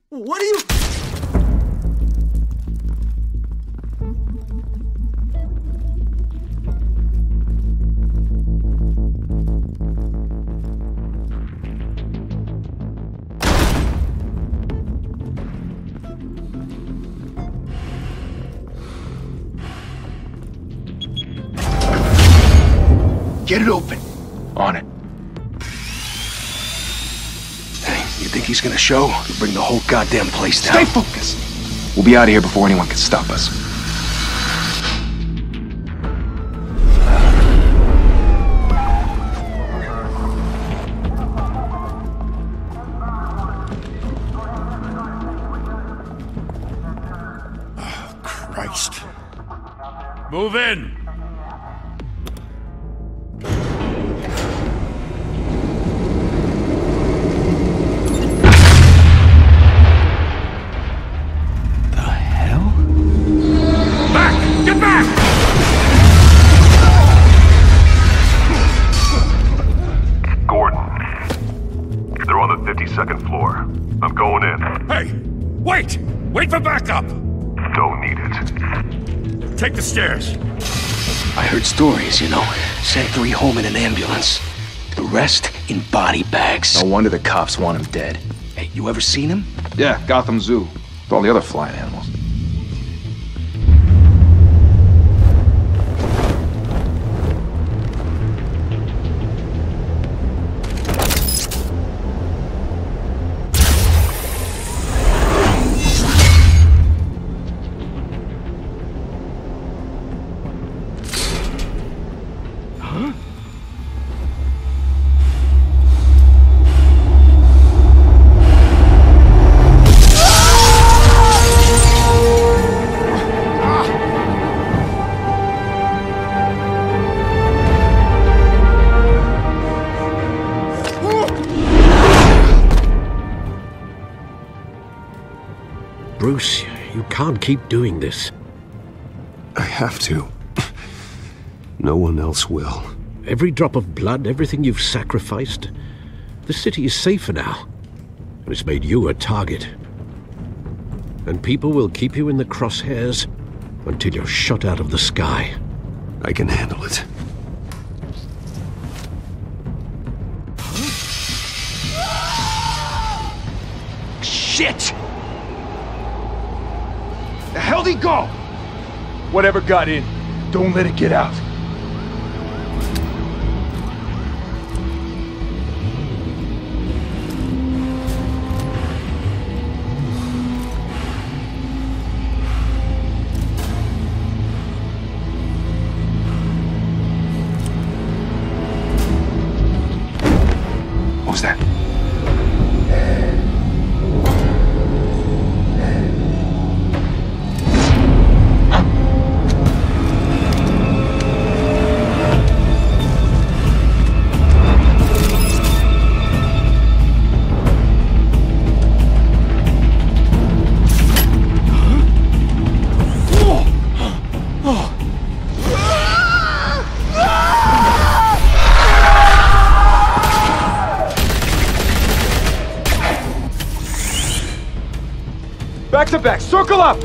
What are you... Get it open. On it. You think he's gonna show? He'll bring the whole goddamn place down. Stay focused! We'll be out of here before anyone can stop us. Oh, Christ. Move in! Second floor. I'm going in. Hey! Wait! Wait for backup! Don't need it. Take the stairs. I heard stories, you know. Sent 3 home in an ambulance. The rest in body bags. No wonder the cops want him dead. Hey, you ever seen him? Yeah, Gotham Zoo. With all the other flying animals. Bruce, you can't keep doing this. I have to. No one else will. Every drop of blood, everything you've sacrificed. The city is safer now. It's made you a target. And people will keep you in the crosshairs until you're shot out of the sky. I can handle it. Shit! The hell'd he go? Whatever got in, don't let it get out. What was that? Back to back, circle up!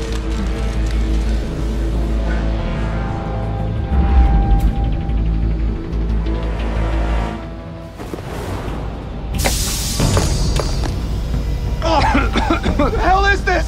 What the hell is this?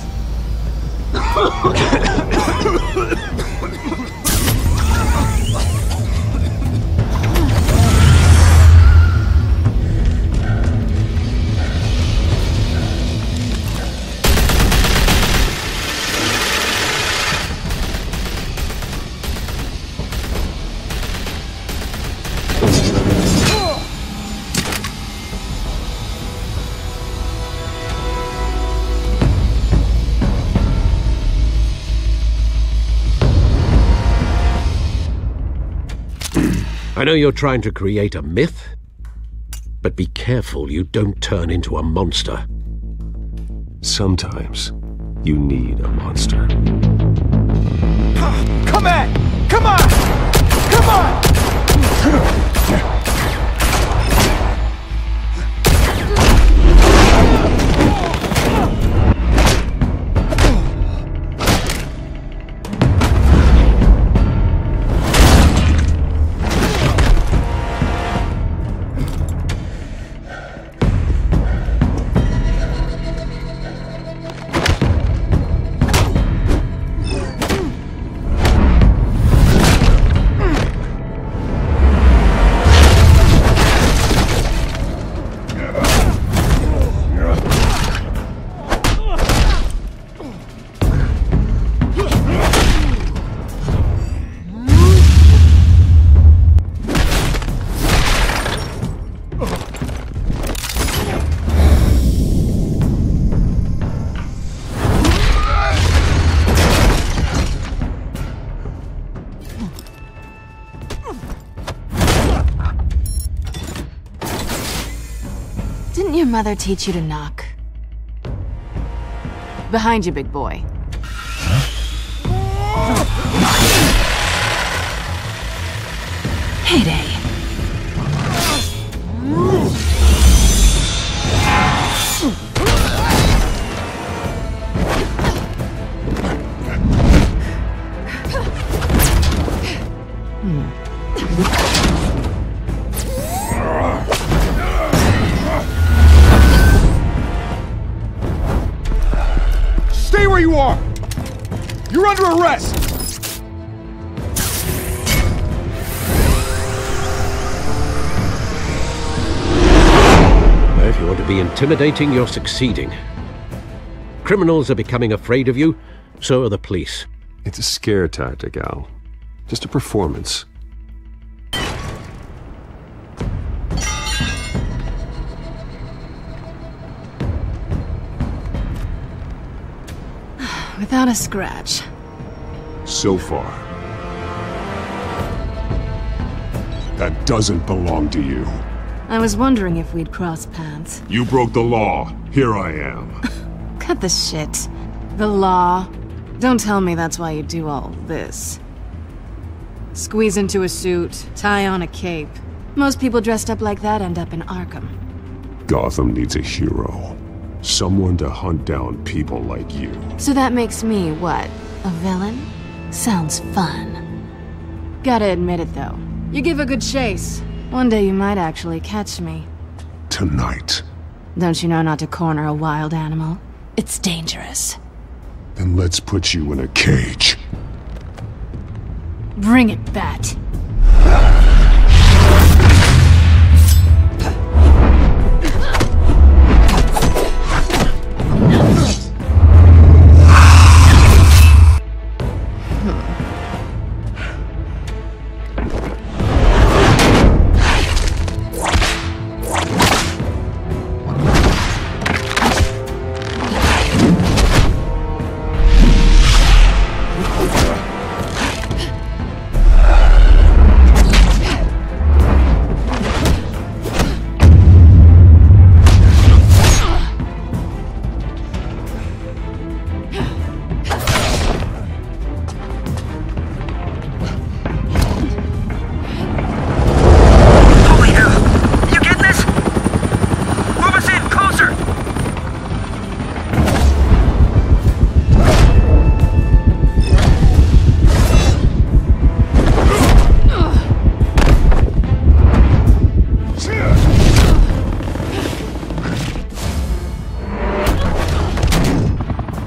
I know you're trying to create a myth, but be careful you don't turn into a monster. Sometimes you need a monster. Come on! Come on! Come on! Didn't your mother teach you to knock? Behind you, big boy. Heyday. Stay where you are! You're under arrest! If you want to be intimidating, you're succeeding. Criminals are becoming afraid of you, so are the police. It's a scare tactic, Al. Just a performance. Without a scratch. So far. That doesn't belong to you. I was wondering if we'd cross paths. You broke the law. Here I am. Cut the shit. The law. Don't tell me that's why you do all this. Squeeze into a suit, tie on a cape. Most people dressed up like that end up in Arkham. Gotham needs a hero. Someone to hunt down people like you. So that makes me, what, a villain? Sounds fun. Gotta admit it, though. You give a good chase. One day you might actually catch me. Tonight. Don't you know not to corner a wild animal? It's dangerous. Then let's put you in a cage. Bring it, Bat.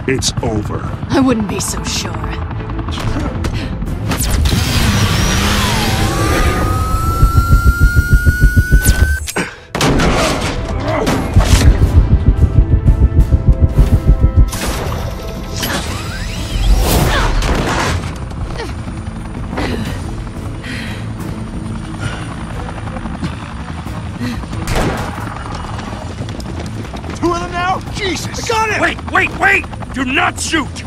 It's over. I wouldn't be so sure. Two of them now? Jesus! I got it! Wait! Do not shoot!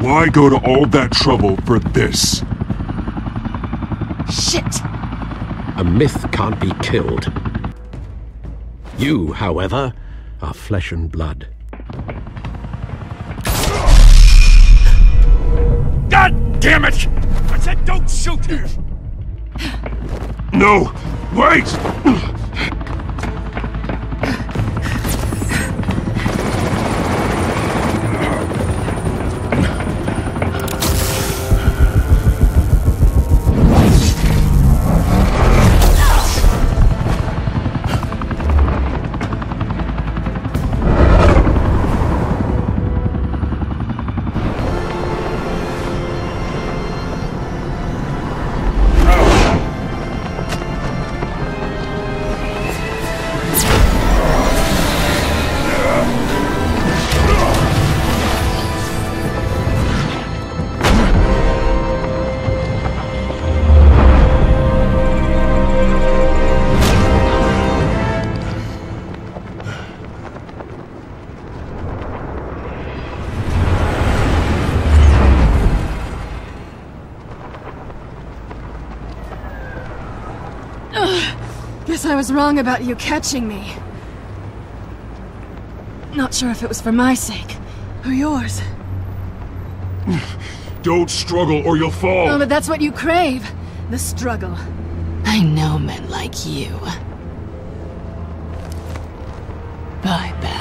Why go to all that trouble for this? Shit! A myth can't be killed. You, however, are flesh and blood. God damn it! I said don't shoot! No! Wait! Guess I was wrong about you catching me. Not sure if it was for my sake, or yours. Don't struggle or you'll fall! Oh, but that's what you crave. The struggle. I know men like you. I bet.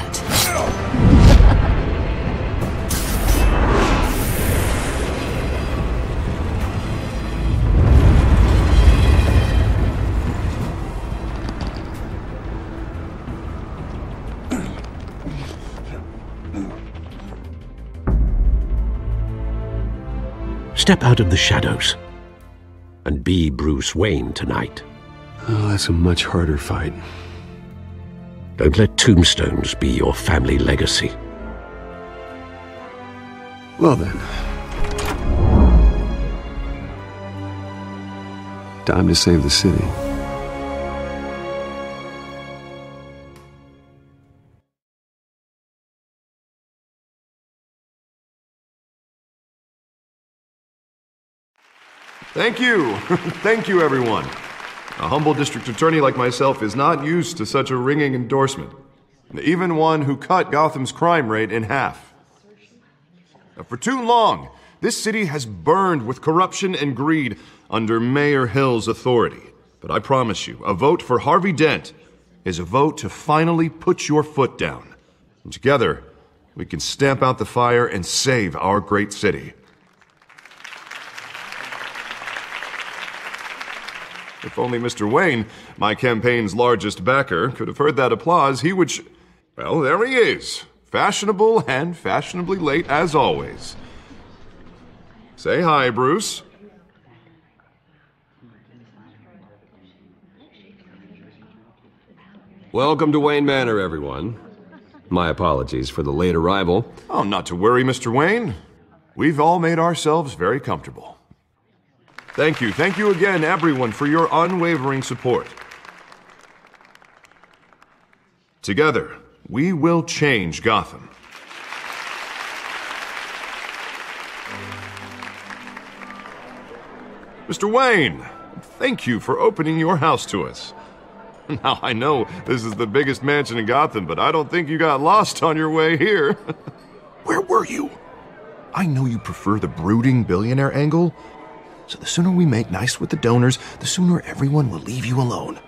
Step out of the shadows and be Bruce Wayne tonight. Oh, that's a much harder fight. Don't let tombstones be your family legacy. Well then. Time to save the city. Thank you. Thank you, everyone. A humble district attorney like myself is not used to such a ringing endorsement. Even one who cut Gotham's crime rate in half. For too long, this city has burned with corruption and greed under Mayor Hill's authority. But I promise you, a vote for Harvey Dent is a vote to finally put your foot down. And together, we can stamp out the fire and save our great city. If only Mr. Wayne, my campaign's largest backer, could have heard that applause, he would well, there he is. Fashionable and fashionably late as always. Say hi, Bruce. Welcome to Wayne Manor, everyone. My apologies for the late arrival. Oh, not to worry, Mr. Wayne. We've all made ourselves very comfortable. Thank you again, everyone, for your unwavering support. Together, we will change Gotham. Mr. Wayne, thank you for opening your house to us. Now, I know this is the biggest mansion in Gotham, but I don't think you got lost on your way here. Where were you? I know you prefer the brooding billionaire angle, so the sooner we make nice with the donors, the sooner everyone will leave you alone.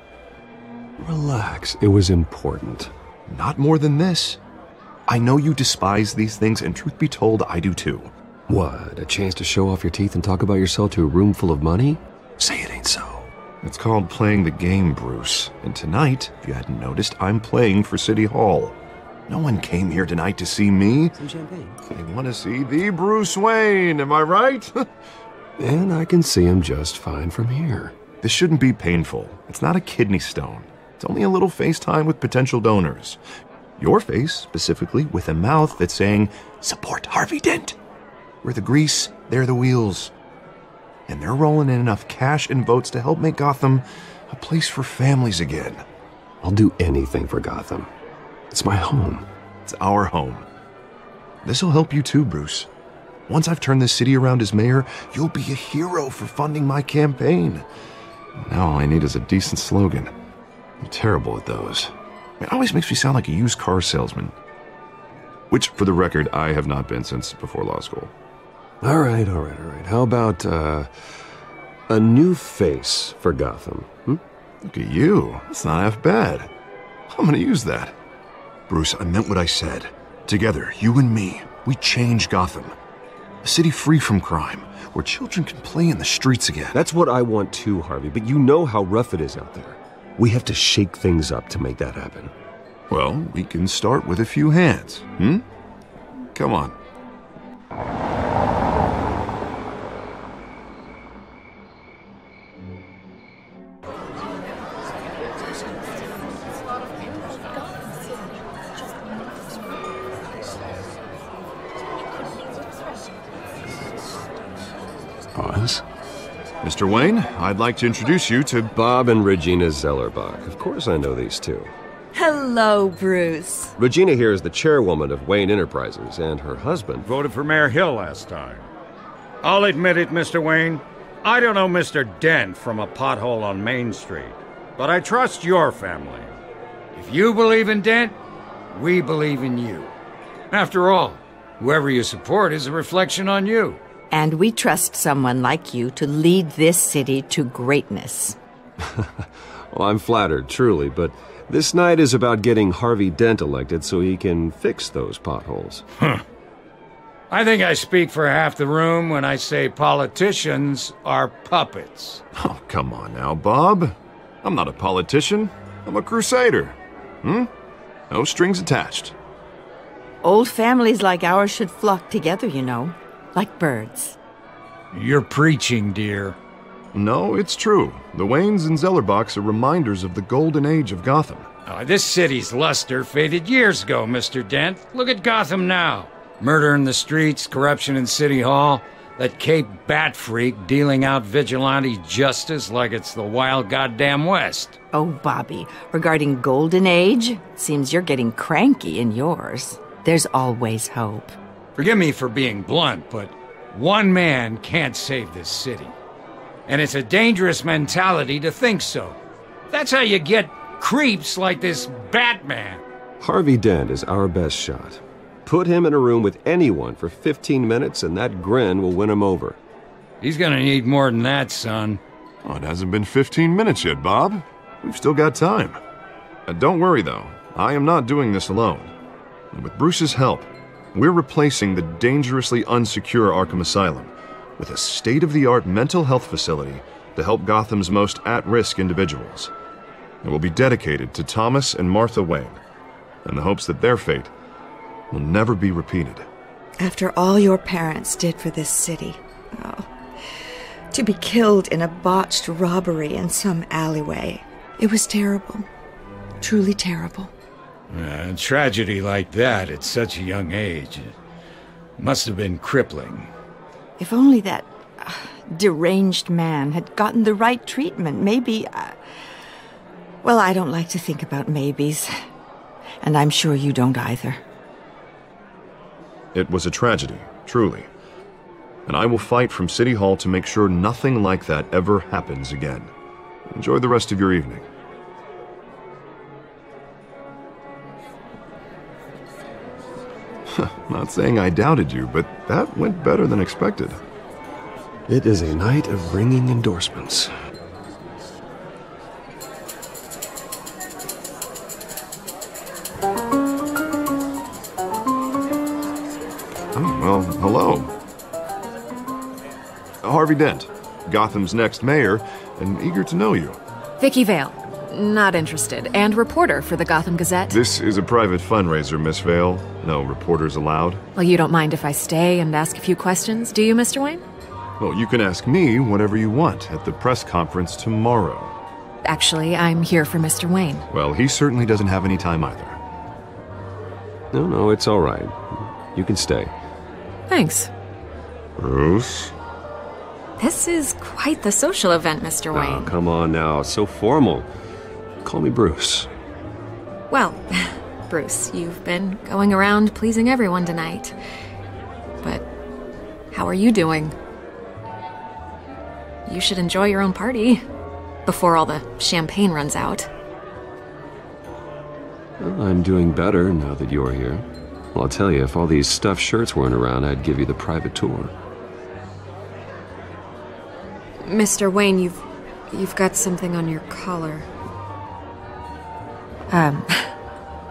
Relax, it was important. Not more than this. I know you despise these things, and truth be told, I do too. What, a chance to show off your teeth and talk about yourself to a room full of money? Say it ain't so. It's called playing the game, Bruce. And tonight, if you hadn't noticed, I'm playing for City Hall. No one came here tonight to see me. Some champagne. They want to see the Bruce Wayne, am I right? And I can see him just fine from here. This shouldn't be painful. It's not a kidney stone. It's only a little FaceTime with potential donors. Your face, specifically, with a mouth that's saying, support Harvey Dent. We're the grease, they're the wheels. And they're rolling in enough cash and votes to help make Gotham a place for families again. I'll do anything for Gotham. It's my home. It's our home. This'll help you too, Bruce. Once I've turned this city around as mayor, you'll be a hero for funding my campaign. Now all I need is a decent slogan. I'm terrible at those. It always makes me sound like a used car salesman. Which, for the record, I have not been since before law school. All right. How about, a new face for Gotham, Look at you. That's not half bad. I'm gonna use that. Bruce, I meant what I said. Together, you and me, we change Gotham. A city free from crime, where children can play in the streets again. That's what I want too, Harvey, but you know how rough it is out there. We have to shake things up to make that happen. Well, we can start with a few hands, Come on. Pause. Mr. Wayne, I'd like to introduce you to Bob and Regina Zellerbach. Of course I know these two. Hello, Bruce. Regina here is the chairwoman of Wayne Enterprises, and her husband Voted for Mayor Hill last time. I'll admit it, Mr. Wayne. I don't know Mr. Dent from a pothole on Main Street, but I trust your family. If you believe in Dent, we believe in you. After all, whoever you support is a reflection on you. And we trust someone like you to lead this city to greatness. Well, I'm flattered, truly, but this night is about getting Harvey Dent elected so he can fix those potholes. I think I speak for half the room when I say politicians are puppets. Oh, come on now, Bob. I'm not a politician. I'm a crusader. No strings attached. Old families like ours should flock together, you know, like birds. You're preaching, dear. No, it's true. The Waynes and Zellerbachs are reminders of the golden age of Gotham. This city's luster faded years ago, Mr. Dent. Look at Gotham now. Murder in the streets, corruption in City Hall, that Cape Bat freak dealing out vigilante justice like it's the wild goddamn West. Oh, Bobby, regarding Golden Age, seems you're getting cranky in yours. There's always hope. Forgive me for being blunt, but one man can't save this city. And it's a dangerous mentality to think so. That's how you get creeps like this Batman. Harvey Dent is our best shot. Put him in a room with anyone for 15 minutes and that grin will win him over. He's gonna need more than that, son. Oh, it hasn't been 15 minutes yet, Bob. We've still got time. Don't worry, though. I am not doing this alone. And with Bruce's help, we're replacing the dangerously unsecure Arkham Asylum with a state-of-the-art mental health facility to help Gotham's most at-risk individuals. It will be dedicated to Thomas and Martha Wayne, in the hopes that their fate will never be repeated. After all your parents did for this city, to be killed in a botched robbery in some alleyway, it was terrible. Truly terrible. A tragedy like that at such a young age must have been crippling. If only that deranged man had gotten the right treatment, maybe... Well, I don't like to think about maybes. And I'm sure you don't either. It was a tragedy, truly. And I will fight from City Hall to make sure nothing like that ever happens again. Enjoy the rest of your evening. Not saying I doubted you, but that went better than expected. It is a night of ringing endorsements. Oh, well, hello. Harvey Dent, Gotham's next mayor, and eager to know you. Vicky Vale. Not interested. And reporter for the Gotham Gazette. This is a private fundraiser, Miss Vale. No reporters allowed. Well, you don't mind if I stay and ask a few questions, do you, Mr. Wayne? Well, you can ask me whatever you want at the press conference tomorrow. Actually, I'm here for Mr. Wayne. Well, he certainly doesn't have any time either. No, it's all right. You can stay. Thanks. Bruce? This is quite the social event, Mr. Wayne. Oh, come on now. So formal. Call me Bruce. Well, Bruce, you've been going around pleasing everyone tonight. But how are you doing? You should enjoy your own party before all the champagne runs out. Well, I'm doing better now that you're here. Well, I'll tell you, if all these stuffed shirts weren't around, I'd give you the private tour. Mr. Wayne, you've got something on your collar.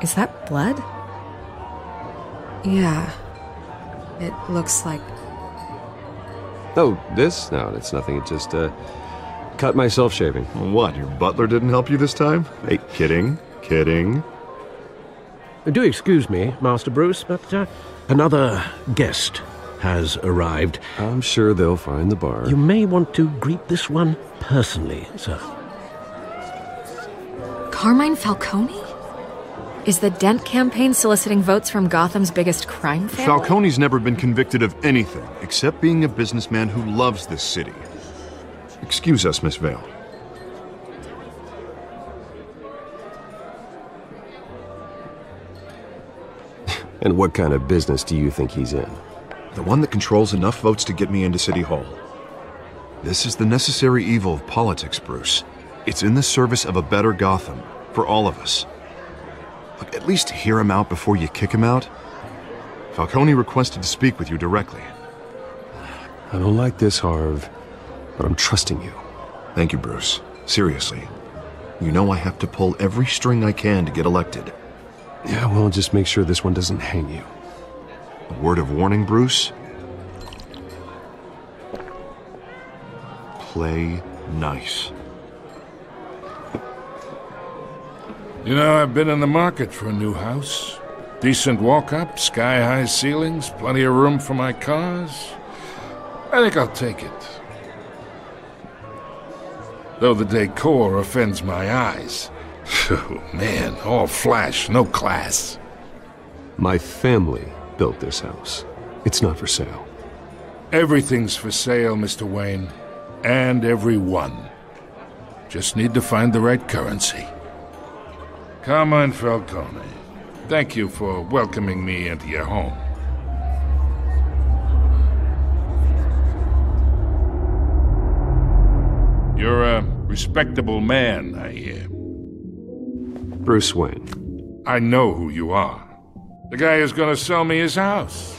Is that blood? Yeah. It looks like... Oh, this? No, it's nothing. It just, cut myself shaving. What, your butler didn't help you this time? Hey, kidding. Do excuse me, Master Bruce, but another guest has arrived. I'm sure they'll find the bar. You may want to greet this one personally, sir. Carmine Falcone? Is the Dent campaign soliciting votes from Gotham's biggest crime family? Falcone's never been convicted of anything except being a businessman who loves this city. Excuse us, Miss Vale. And what kind of business do you think he's in? The one that controls enough votes to get me into City Hall. This is the necessary evil of politics, Bruce. It's in the service of a better Gotham, for all of us. Look, at least hear him out before you kick him out. Falcone requested to speak with you directly. I don't like this, Harv, but I'm trusting you. Thank you, Bruce. Seriously. You know I have to pull every string I can to get elected. Yeah, well, just make sure this one doesn't hang you. A word of warning, Bruce? Play nice. You know, I've been in the market for a new house. Decent walk-up, sky-high ceilings, plenty of room for my cars. I think I'll take it. Though the decor offends my eyes. Oh, man, all flash, no class. My family built this house. It's not for sale. Everything's for sale, Mr. Wayne. And everyone. Just need to find the right currency. Carmine Falcone, thank you for welcoming me into your home. You're a respectable man, I hear. Bruce Wayne. I know who you are. The guy who's going to sell me his house.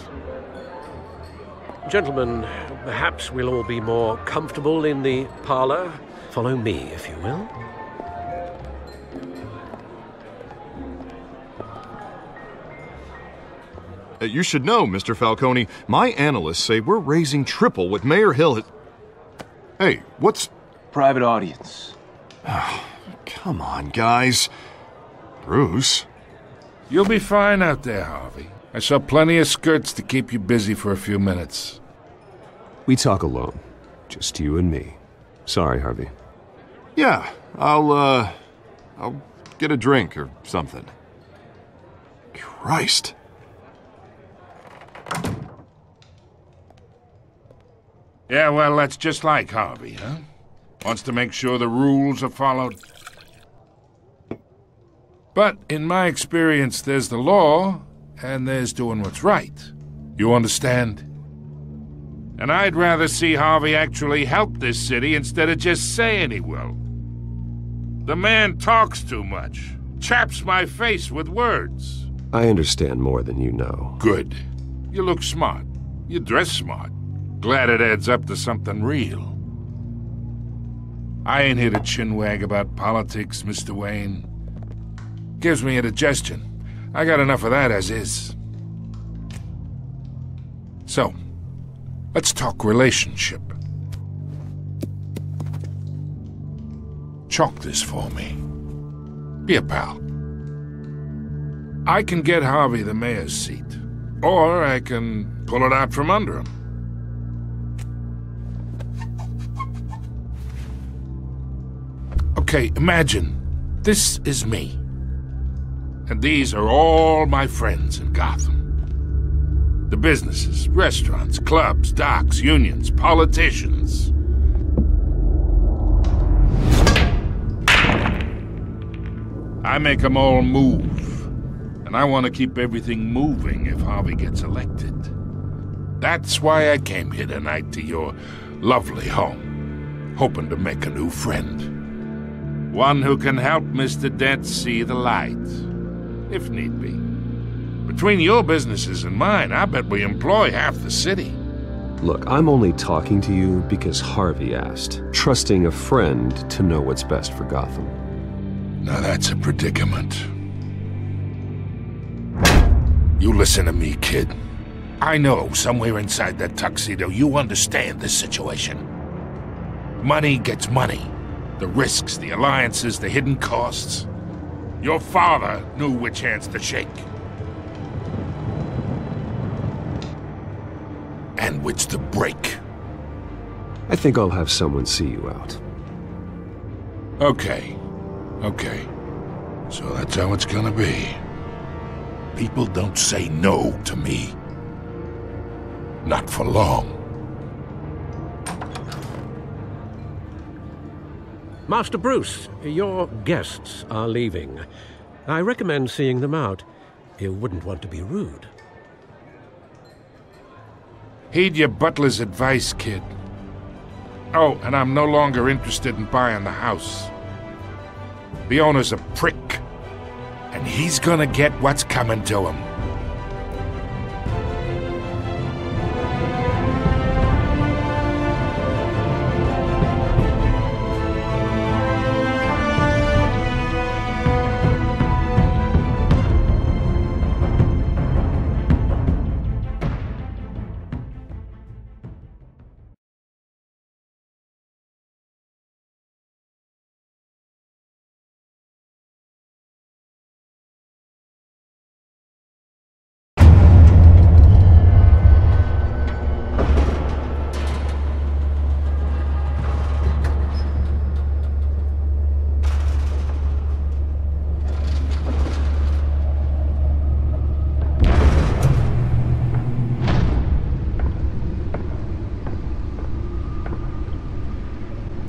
Gentlemen, perhaps we'll all be more comfortable in the parlor. Follow me, if you will. You should know, Mr. Falcone, my analysts say we're raising triple what Mayor Hill has... Hey, what's... Private audience. Oh, come on, guys. Bruce? You'll be fine out there, Harvey. I saw plenty of skirts to keep you busy for a few minutes. We talk alone. Just you and me. Sorry, Harvey. Yeah, I'll get a drink or something. Christ. Yeah, well, that's just like Harvey, huh? Wants to make sure the rules are followed. But in my experience, there's the law, and there's doing what's right. You understand? And I'd rather see Harvey actually help this city instead of just saying he will. The man talks too much, chaps my face with words. I understand more than you know. Good. You look smart. You dress smart. Glad it adds up to something real. I ain't here to chinwag about politics, Mr. Wayne. Gives me indigestion. I got enough of that as is. So, let's talk relationship. Chalk this for me. Be a pal. I can get Harvey the mayor's seat, or I can pull it out from under him. Okay, imagine this is me. And these are all my friends in Gotham. The businesses, restaurants, clubs, docks, unions, politicians. I make them all move. And I want to keep everything moving if Harvey gets elected. That's why I came here tonight to your lovely home, hoping to make a new friend. One who can help Mr. Dent see the light, if need be. Between your businesses and mine, I bet we employ half the city. Look, I'm only talking to you because Harvey asked, trusting a friend to know what's best for Gotham. Now that's a predicament. You listen to me, kid. I know somewhere inside that tuxedo you understand this situation. Money gets money. The risks, the alliances, the hidden costs. Your father knew which hands to shake. And which to break. I think I'll have someone see you out. Okay. So that's how it's gonna be. People don't say no to me. Not for long. Master Bruce, your guests are leaving. I recommend seeing them out. You wouldn't want to be rude. Heed your butler's advice, kid. Oh, and I'm no longer interested in buying the house. The owner's a prick, and he's gonna get what's coming to him.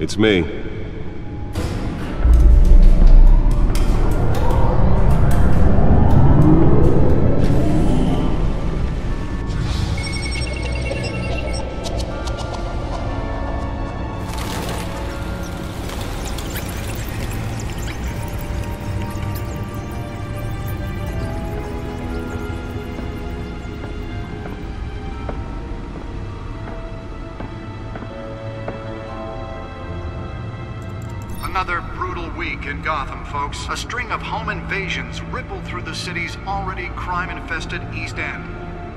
It's me. Another brutal week in Gotham, folks. A string of home invasions rippled through the city's already crime-infested East End.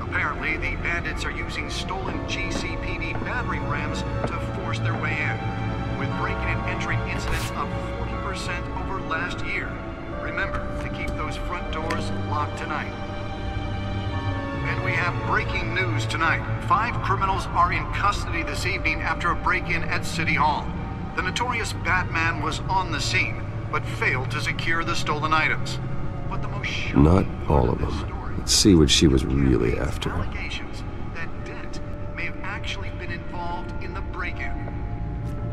Apparently, the bandits are using stolen GCPD battering rams to force their way in, with breaking and entering incidents up 40% over last year. Remember to keep those front doors locked tonight. And we have breaking news tonight. 5 criminals are in custody this evening after a break-in at City Hall. The notorious Batman was on the scene, but failed to secure the stolen items. But the most shocking Not all of them. Let's see what she was really after. Allegations that Dent may have actually been involved in the break-in.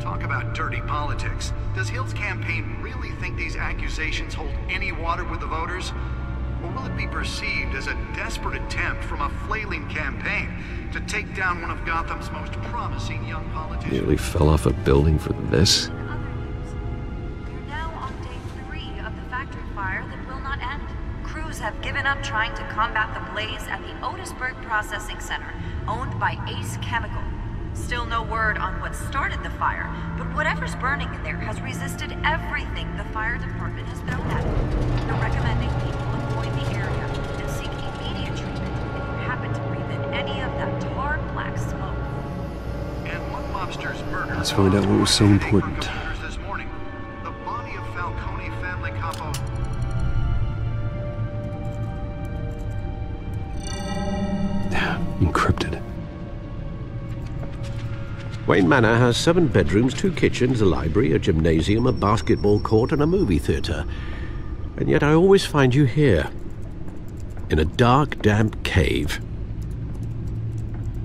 Talk about dirty politics. Does Hill's campaign really think these accusations hold any water with the voters? Or will it be perceived as a desperate attempt from a flailing campaign to take down one of Gotham's most promising young politicians? Nearly fell off a building for this? We're now on day 3 of the factory fire that will not end. Crews have given up up trying to combat the blaze at the Otisburg Processing Center, owned by Ace Chemical. Still no word on what started the fire, but whatever's burning in there has resisted everything the fire department has thrown at it. They're recommending people avoid the area and seek immediate treatment if you happen to breathe in any of that tar black smoke. And what mobster's murder? Let's find out what was so important. This morning, the body of Falcone family capo. Encrypted. Wayne Manor has 7 bedrooms, 2 kitchens, a library, a gymnasium, a basketball court, and a movie theatre. And yet I always find you here, in a dark, damp cave,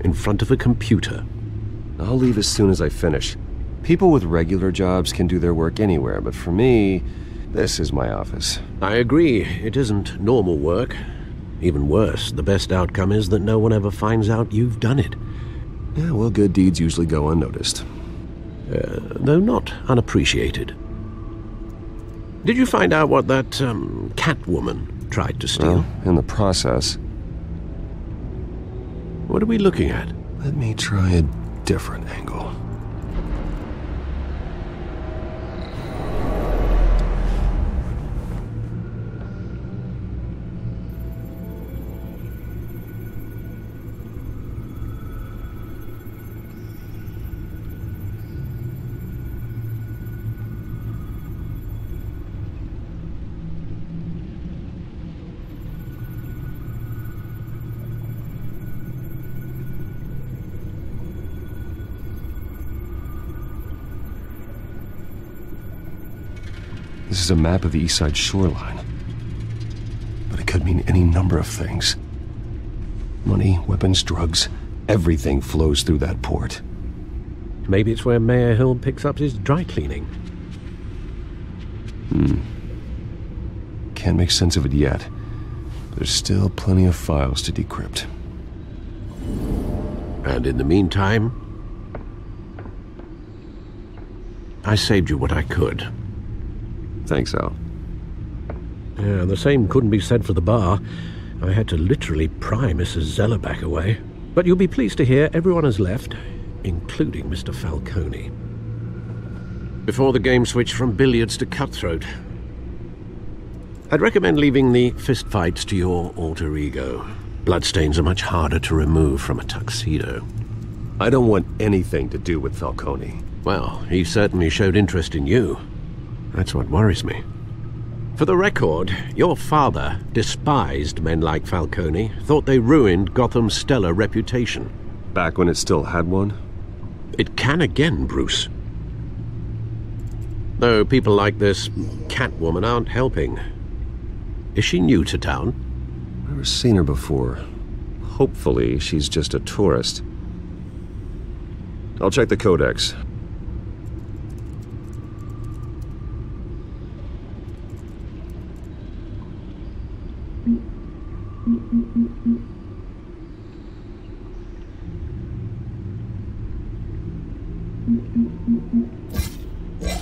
in front of a computer. I'll leave as soon as I finish. People with regular jobs can do their work anywhere, but for me, this is my office. I agree. It isn't normal work. Even worse, the best outcome is that no one ever finds out you've done it. Yeah, well, good deeds usually go unnoticed. Though not unappreciated. Did you find out what that, cat woman tried to steal? Well, in the process. What are we looking at? Let me try a different angle. This is a map of the east side shoreline. But it could mean any number of things. Money, weapons, drugs, everything flows through that port. Maybe it's where Mayor Hill picks up his dry cleaning. Can't make sense of it yet. There's still plenty of files to decrypt. And in the meantime, I saved you what I could. Thanks, Al. Yeah, the same couldn't be said for the bar. I had to literally pry Mrs. Zeller back away. But you'll be pleased to hear everyone has left, including Mr. Falcone. Before the game switched from billiards to cutthroat. I'd recommend leaving the fistfights to your alter ego. Bloodstains are much harder to remove from a tuxedo. I don't want anything to do with Falcone. Well, he certainly showed interest in you. That's what worries me. For the record, your father despised men like Falcone, thought they ruined Gotham's stellar reputation. Back when it still had one? It can again, Bruce. Though people like this Catwoman aren't helping. Is she new to town? Never seen her before. Hopefully, she's just a tourist. I'll check the codex.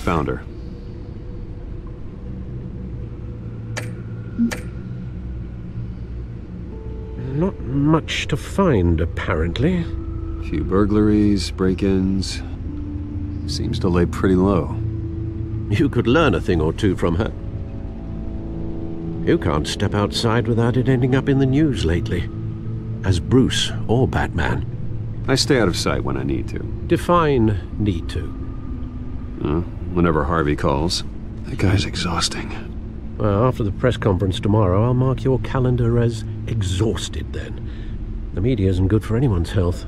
Found her. Not much to find, apparently. Few burglaries, break-ins. Seems to lay pretty low. You could learn a thing or two from her. You can't step outside without it ending up in the news lately. As Bruce or Batman. I stay out of sight when I need to. Define need to. Whenever Harvey calls. That guy's exhausting. Well, after the press conference tomorrow, I'll mark your calendar as exhausted then. The media isn't good for anyone's health.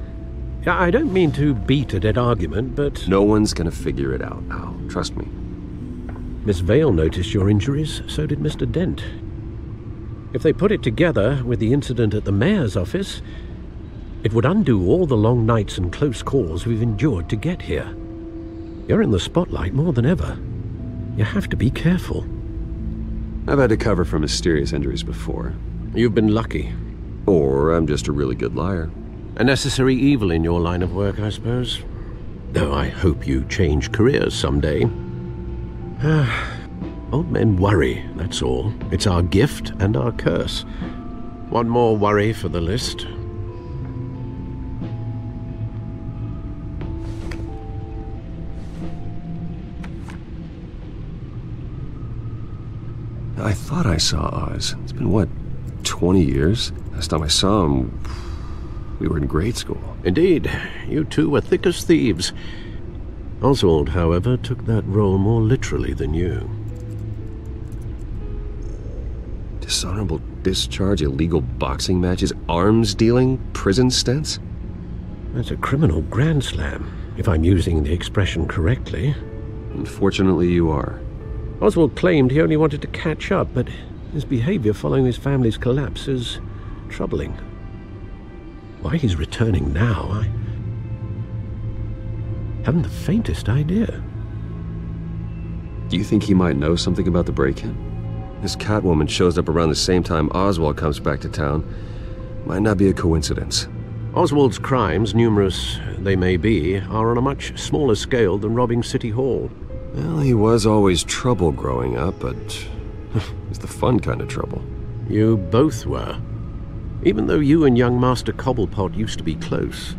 I don't mean to beat a dead argument, but... No one's gonna figure it out, Al. Trust me. Miss Vale noticed your injuries, so did Mr. Dent. If they put it together with the incident at the mayor's office, it would undo all the long nights and close calls we've endured to get here. You're in the spotlight more than ever. You have to be careful. I've had to cover for mysterious injuries before. You've been lucky. Or I'm just a really good liar. A necessary evil in your line of work, I suppose. Though I hope you change careers someday. Old men worry, that's all. It's our gift and our curse. One more worry for the list. I thought I saw Oz. It's been, what, 20 years? Last time I saw him, we were in grade school. Indeed. You two were thick as thieves. Oswald, however, took that role more literally than you. Dishonorable discharge, illegal boxing matches, arms dealing, prison stints? That's a criminal grand slam, if I'm using the expression correctly. Unfortunately, you are. Oswald claimed he only wanted to catch up, but his behavior following his family's collapse is troubling. Why he's returning now, I haven't the faintest idea. Do you think he might know something about the break-in? This Catwoman shows up around the same time Oswald comes back to town. Might not be a coincidence. Oswald's crimes, numerous they may be, are on a much smaller scale than robbing City Hall. Well, he was always trouble growing up, but it's the fun kind of trouble. You both were. Even though you and young Master Cobblepot used to be close,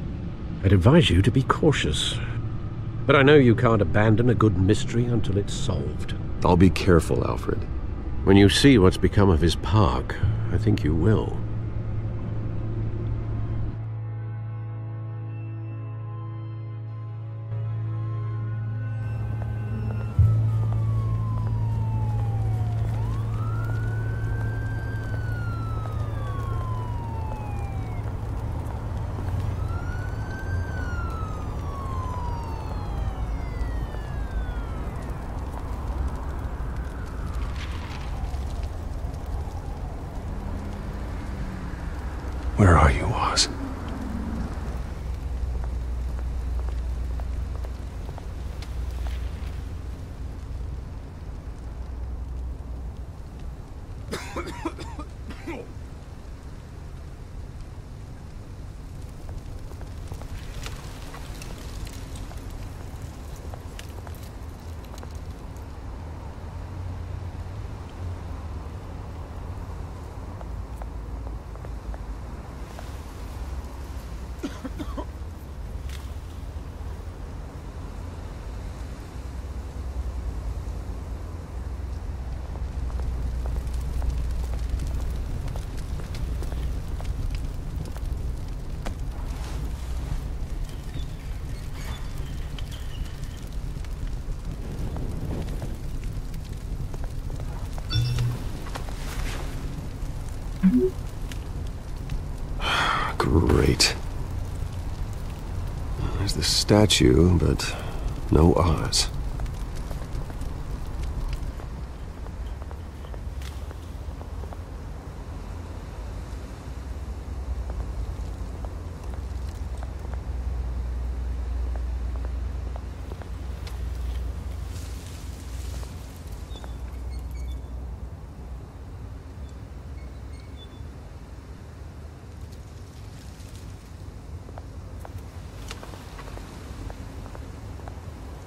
I'd advise you to be cautious. But I know you can't abandon a good mystery until it's solved. I'll be careful, Alfred. When you see what's become of his park, I think you will. Where are you, Oz? Great. There's the statue, but no Oz.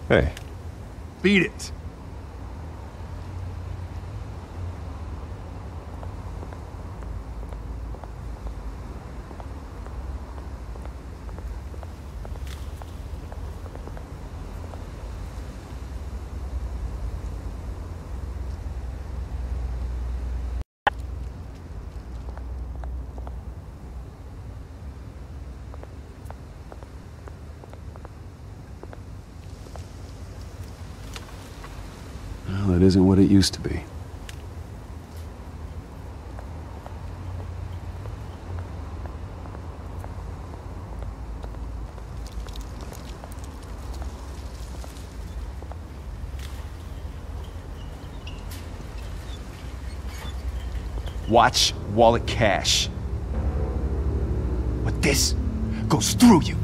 Hey. Beat it. Well, it isn't what it used to be. Watch wallet cash. But this goes through you.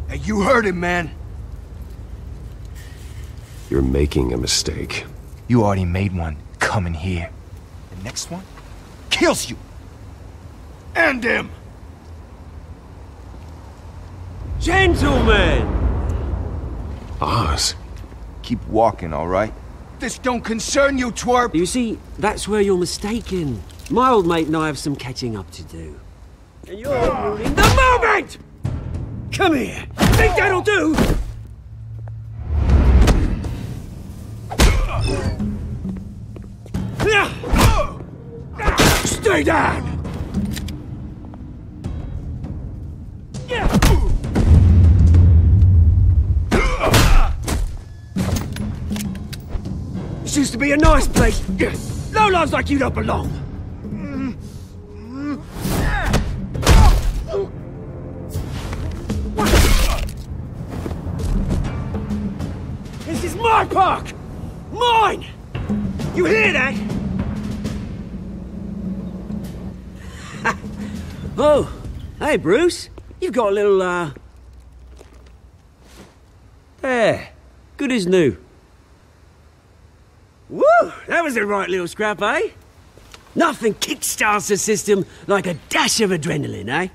Hey, you heard him, man. You're making a mistake. You already made one coming here. The next one kills you. And him. Gentlemen! Oz. Keep walking, all right? This don't concern you, twerp! You see, that's where you're mistaken. My old mate and I have some catching up to do. And you're ruining the moment! Come here! Think that'll do? Stay down! This used to be a nice place. Lowlifes like you don't belong. This is my park! Mine! You hear that? Oh, hey Bruce. You've got a little, There. Good as new. Woo! That was a right little scrap, eh? Nothing kickstarts the system like a dash of adrenaline, eh?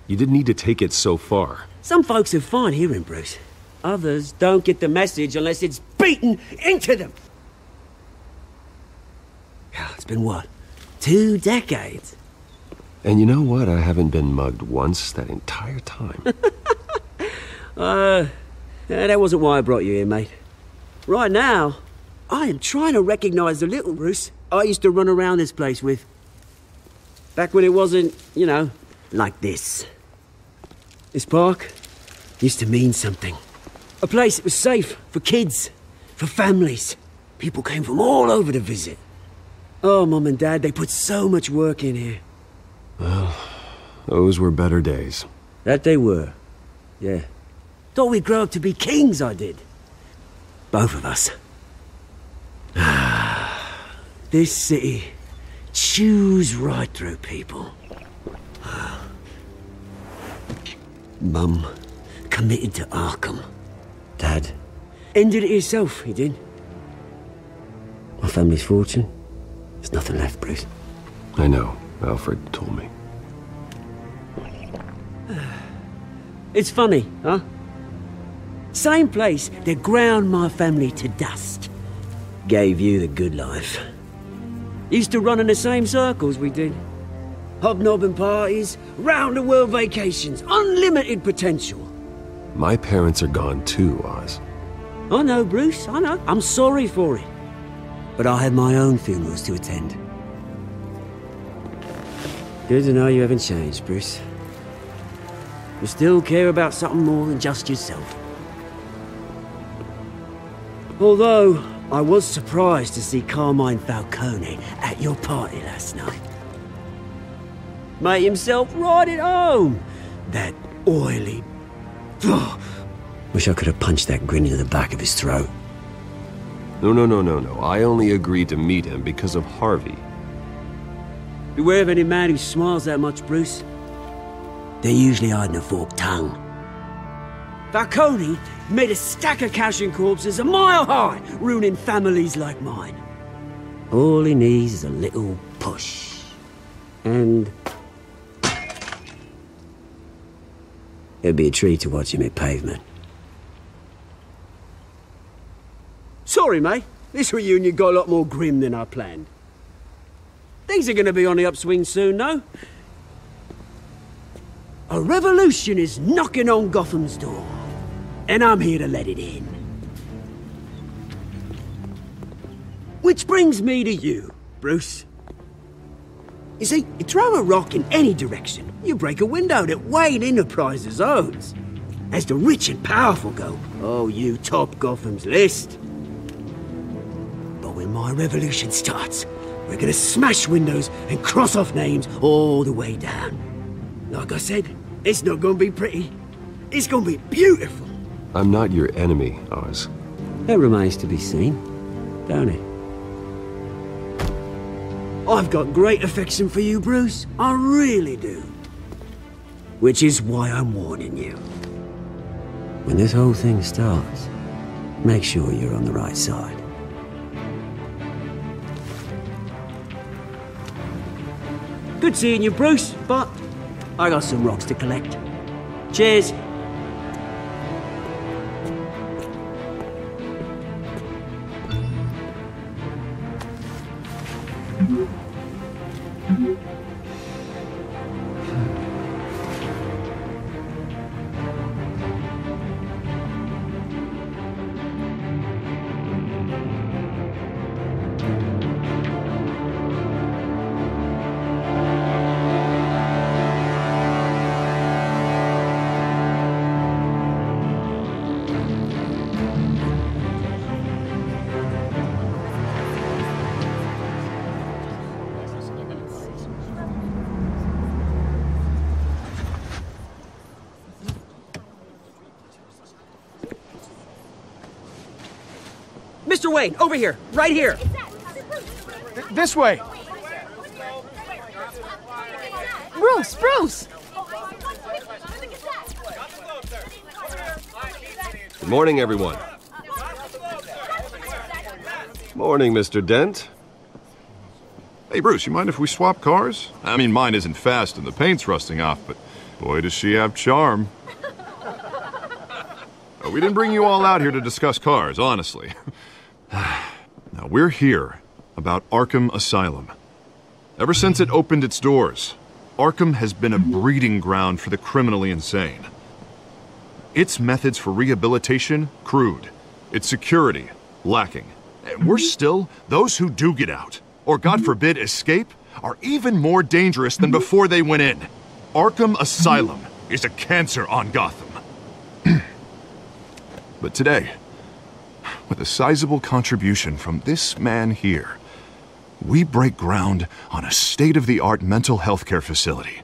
You didn't need to take it so far. Some folks have fine hearing, Bruce. Others don't get the message unless it's beaten into them. It's been what? 2 decades? And you know what? I haven't been mugged once that entire time. That wasn't why I brought you here, mate. Right now, I am trying to recognize the little Bruce I used to run around this place with. Back when it wasn't, you know, like this. This park used to mean something. A place that was safe for kids, for families. People came from all over to visit. Oh, Mum and Dad, they put so much work in here. Well, those were better days. That they were. Yeah. Thought we'd grow up to be kings, I did. Both of us. This city chews right through people. Mum committed to Arkham. Dad ended it himself, he did. My family's fortune. There's nothing left, Bruce. I know. Alfred told me. It's funny, huh? Same place that ground my family to dust. Gave you the good life. Used to run in the same circles we did. Hobnobbing parties, round-the-world vacations, unlimited potential. My parents are gone too, Oz. I know, Bruce, I know. I'm sorry for it. But I had my own funerals to attend. Good to know you haven't changed, Bruce. You still care about something more than just yourself. Although, I was surprised to see Carmine Falcone at your party last night. Made himself right at home. That oily... Wish I could have punched that grin into the back of his throat. No. I only agreed to meet him because of Harvey. Beware of any man who smiles that much, Bruce. They're usually hiding a forked tongue. Falcone made a stack of cash and corpses a mile high, ruining families like mine. All he needs is a little push. And... it'd be a treat to watch him hit pavement. Sorry, mate. This reunion got a lot more grim than I planned. Things are gonna be on the upswing soon, though. A revolution is knocking on Gotham's door. And I'm here to let it in. Which brings me to you, Bruce. You see, you throw a rock in any direction, you break a window that Wayne Enterprises owns. As the rich and powerful go, oh, you top Gotham's list. But when my revolution starts, we're gonna smash windows and cross off names all the way down. Like I said, it's not gonna be pretty. It's gonna be beautiful. I'm not your enemy, Oz. That remains to be seen, don't it? I've got great affection for you, Bruce. I really do. Which is why I'm warning you. When this whole thing starts, make sure you're on the right side. Good seeing you, Bruce, but I got some rocks to collect. Cheers. Mr. Wayne, over here, right here. This way. Bruce! Good morning, everyone. Morning, Mr. Dent. Hey, Bruce, you mind if we swap cars? I mean, mine isn't fast and the paint's rusting off, but boy, does she have charm. We didn't bring you all out here to discuss cars, honestly. Now, we're here about Arkham Asylum. Ever since it opened its doors, Arkham has been a breeding ground for the criminally insane. Its methods for rehabilitation, crude. Its security, lacking. And worse still, those who do get out, or God forbid escape, are even more dangerous than before they went in. Arkham Asylum is a cancer on Gotham. But today, with a sizable contribution from this man here, we break ground on a state-of-the-art mental health care facility.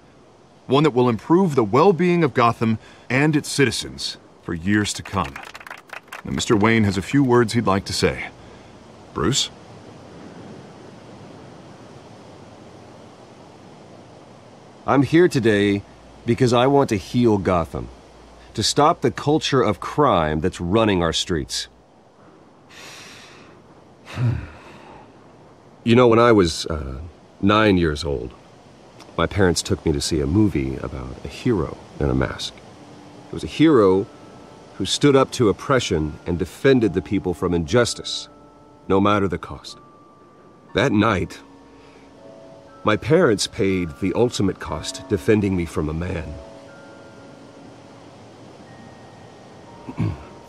One that will improve the well-being of Gotham and its citizens for years to come. Now, Mr. Wayne has a few words he'd like to say. Bruce? I'm here today because I want to heal Gotham. To stop the culture of crime that's running our streets. You know, when I was 9 years old, my parents took me to see a movie about a hero in a mask. It was a hero who stood up to oppression and defended the people from injustice, no matter the cost. That night, my parents paid the ultimate cost defending me from a man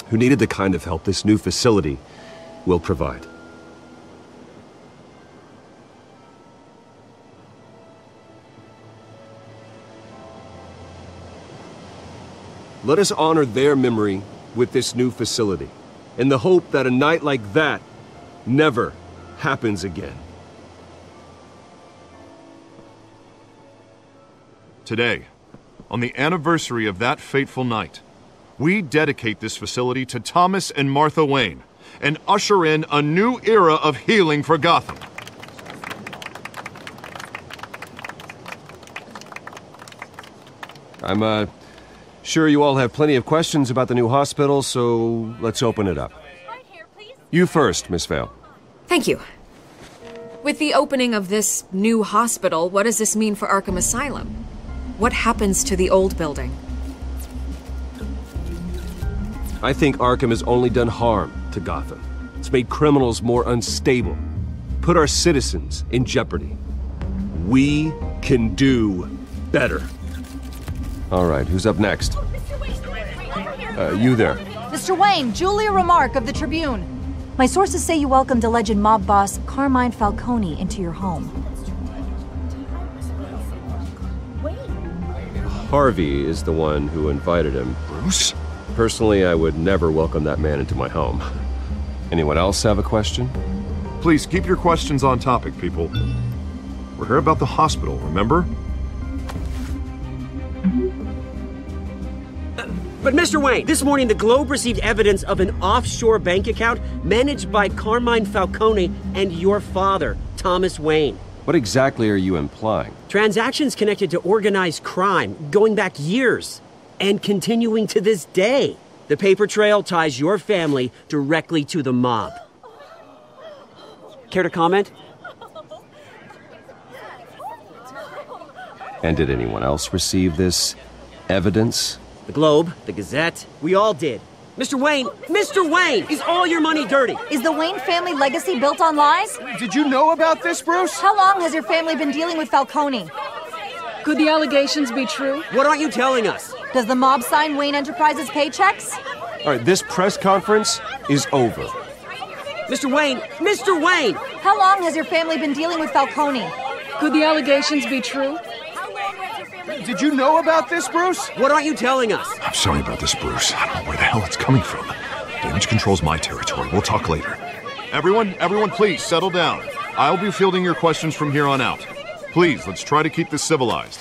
who needed the kind of help this new facility will provide. Let us honor their memory with this new facility, in the hope that a night like that never happens again. Today, on the anniversary of that fateful night, we dedicate this facility to Thomas and Martha Wayne and usher in a new era of healing for Gotham. I'm sure you all have plenty of questions about the new hospital, so let's open it up. You first, Miss Vale. Thank you. With the opening of this new hospital, what does this mean for Arkham Asylum? What happens to the old building? I think Arkham has only done harm to Gotham. It's made criminals more unstable, put our citizens in jeopardy. We can do better. All right, who's up next? You there. Mr. Wayne, Julia Remark of the Tribune. My sources say you welcomed alleged mob boss Carmine Falcone into your home. Harvey is the one who invited him. Bruce? Personally, I would never welcome that man into my home. Anyone else have a question? Please keep your questions on topic, people. We're here about the hospital, remember? But Mr. Wayne, this morning the Globe received evidence of an offshore bank account managed by Carmine Falcone and your father, Thomas Wayne. What exactly are you implying? Transactions connected to organized crime, going back years, and continuing to this day. The paper trail ties your family directly to the mob. Care to comment? And did anyone else receive this evidence? The Globe, the Gazette, we all did. Mr. Wayne, is all your money dirty? Is the Wayne family legacy built on lies? Did you know about this, Bruce? How long has your family been dealing with Falcone? Could the allegations be true? What aren't you telling us? Does the mob sign Wayne Enterprises paychecks? All right, this press conference is over. Mr. Wayne! How long has your family been dealing with Falcone? Could the allegations be true? Did you know about this, Bruce? What aren't you telling us? I'm sorry about this, Bruce. I don't know where the hell it's coming from. Damage control's my territory. We'll talk later. Everyone, please settle down. I'll be fielding your questions from here on out. Please, let's try to keep this civilized.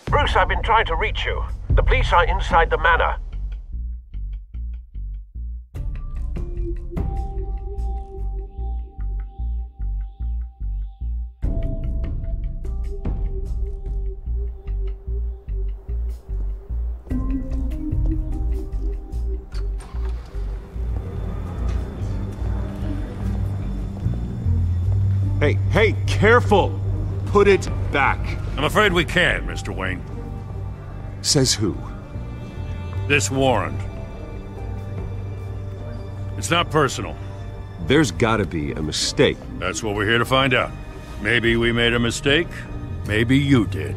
Bruce, I've been trying to reach you. The police are inside the manor. Hey, careful! Put it back. I'm afraid we can't, Mr. Wayne. Says who? This warrant. It's not personal. There's gotta be a mistake. That's what we're here to find out. Maybe we made a mistake. Maybe you did.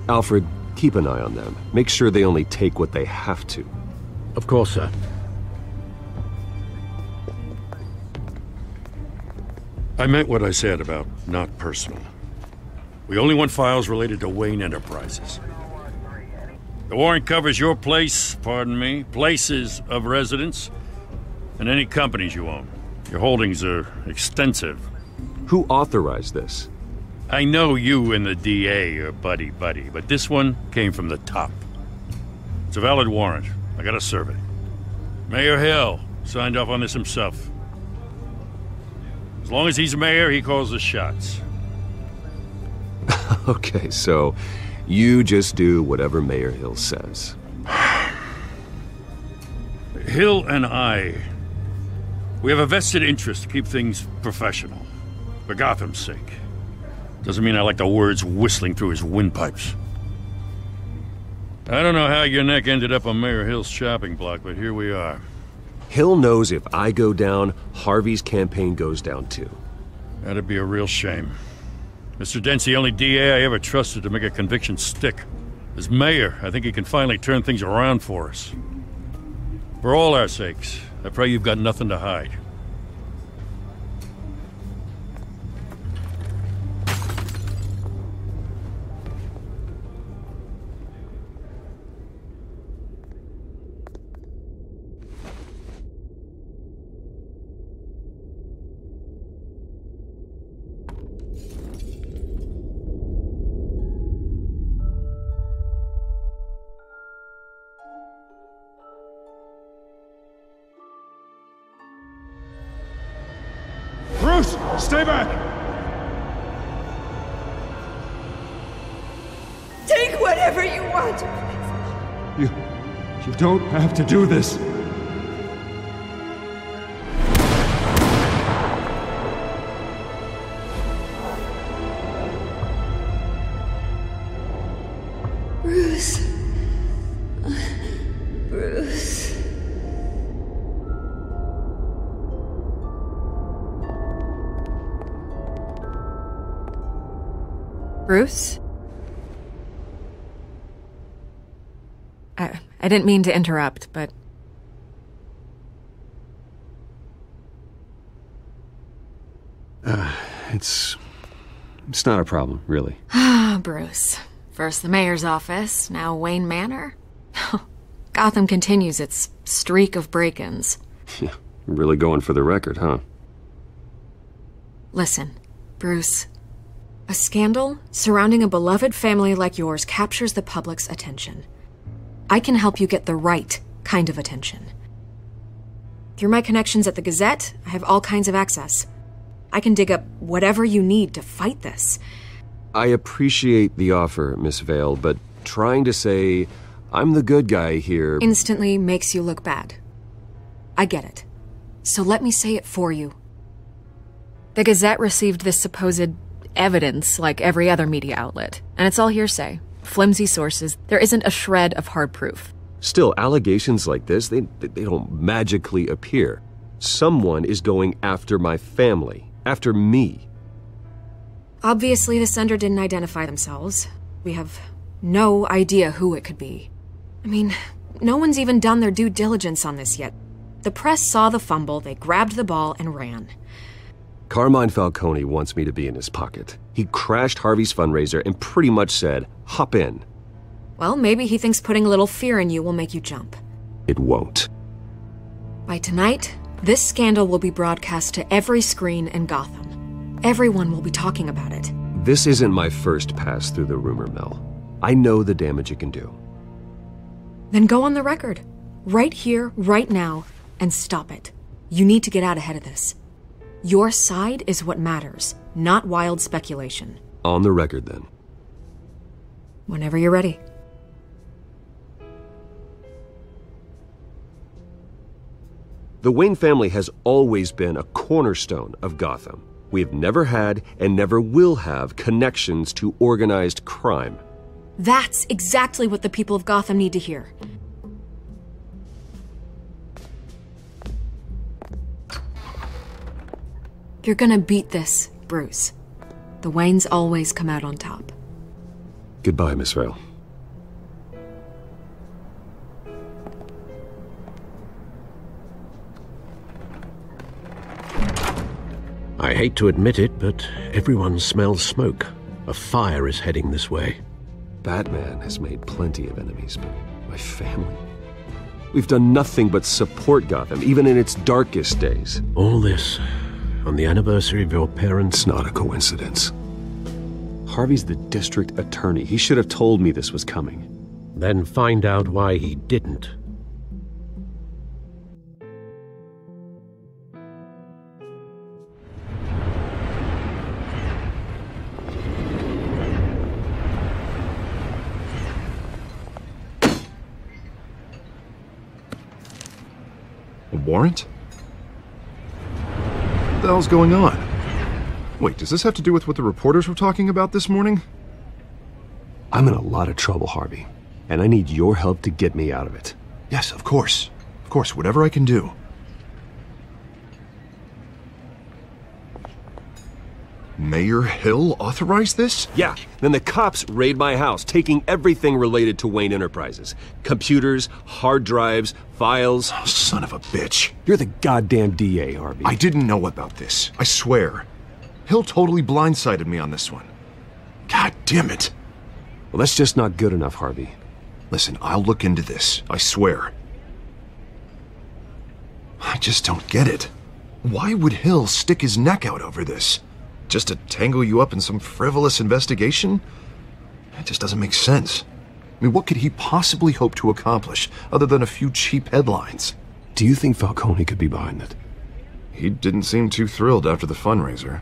Alfred, keep an eye on them. Make sure they only take what they have to. Of course, sir. I meant what I said about not personal. We only want files related to Wayne Enterprises. The warrant covers your places of residence, and any companies you own. Your holdings are extensive. Who authorized this? I know you and the DA are buddy-buddy, but this one came from the top. It's a valid warrant. I gotta serve it. Mayor Hill signed off on this himself. As long as he's mayor, he calls the shots. Okay, so you just do whatever Mayor Hill says. Hill and we have a vested interest to keep things professional. For Gotham's sake. Doesn't mean I like the words whistling through his windpipes. I don't know how your neck ended up on Mayor Hill's shopping block, but here we are. Hill knows if I go down, Harvey's campaign goes down too. That'd be a real shame. Mr. Dent's the only DA I ever trusted to make a conviction stick. As mayor, I think he can finally turn things around for us. For all our sakes, I pray you've got nothing to hide. Bruce, stay back! Take whatever you want. You don't have to do this. Bruce. Bruce. Bruce? I didn't mean to interrupt, but... It's not a problem, really. Ah, Bruce. First the mayor's office, now Wayne Manor. Gotham continues its streak of break-ins. Yeah, really going for the record, huh? Listen, Bruce. A scandal surrounding a beloved family like yours captures the public's attention. I can help you get the right kind of attention. Through my connections at the Gazette, I have all kinds of access. I can dig up whatever you need to fight this. I appreciate the offer, Miss Vale, but trying to say I'm the good guy here instantly makes you look bad. I get it. So let me say it for you. The Gazette received this supposed evidence like every other media outlet, and it's all hearsay. Flimsy sources. There isn't a shred of hard proof. Still, allegations like this, they don't magically appear. Someone is going after my family, after me. Obviously, the sender didn't identify themselves. We have no idea who it could be. I mean, no one's even done their due diligence on this yet. The press saw the fumble, they grabbed the ball and ran. Carmine Falcone wants me to be in his pocket. He crashed Harvey's fundraiser and pretty much said, hop in. Well, maybe he thinks putting a little fear in you will make you jump. It won't. By tonight, this scandal will be broadcast to every screen in Gotham. Everyone will be talking about it. This isn't my first pass through the rumor mill. I know the damage it can do. Then go on the record. Right here, right now, and stop it. You need to get out ahead of this. Your side is what matters, not wild speculation. On the record, then. Whenever you're ready. The Wayne family has always been a cornerstone of Gotham. We've never had and never will have connections to organized crime. That's exactly what the people of Gotham need to hear. You're gonna beat this, Bruce. The Waynes always come out on top. Goodbye, Miss Vale. I hate to admit it, but everyone smells smoke. A fire is heading this way. Batman has made plenty of enemies, but my family? We've done nothing but support Gotham, even in its darkest days. All this on the anniversary of your parents'... It's not a coincidence. Harvey's the district attorney. He should have told me this was coming. Then find out why he didn't. A warrant? What the hell's going on? Wait, does this have to do with what the reporters were talking about this morning? I'm in a lot of trouble, Harvey, and I need your help to get me out of it. Yes, of course. Of course, whatever I can do. Mayor Hill authorized this? Yeah, then the cops raid my house, taking everything related to Wayne Enterprises. Computers, hard drives, files. Oh, son of a bitch. You're the goddamn DA, Harvey. I didn't know about this. I swear. Hill totally blindsided me on this one. God damn it. Well, that's just not good enough, Harvey. Listen, I'll look into this. I swear. I just don't get it. Why would Hill stick his neck out over this? Just to tangle you up in some frivolous investigation? It just doesn't make sense. I mean, what could he possibly hope to accomplish other than a few cheap headlines? Do you think Falcone could be behind it? He didn't seem too thrilled after the fundraiser.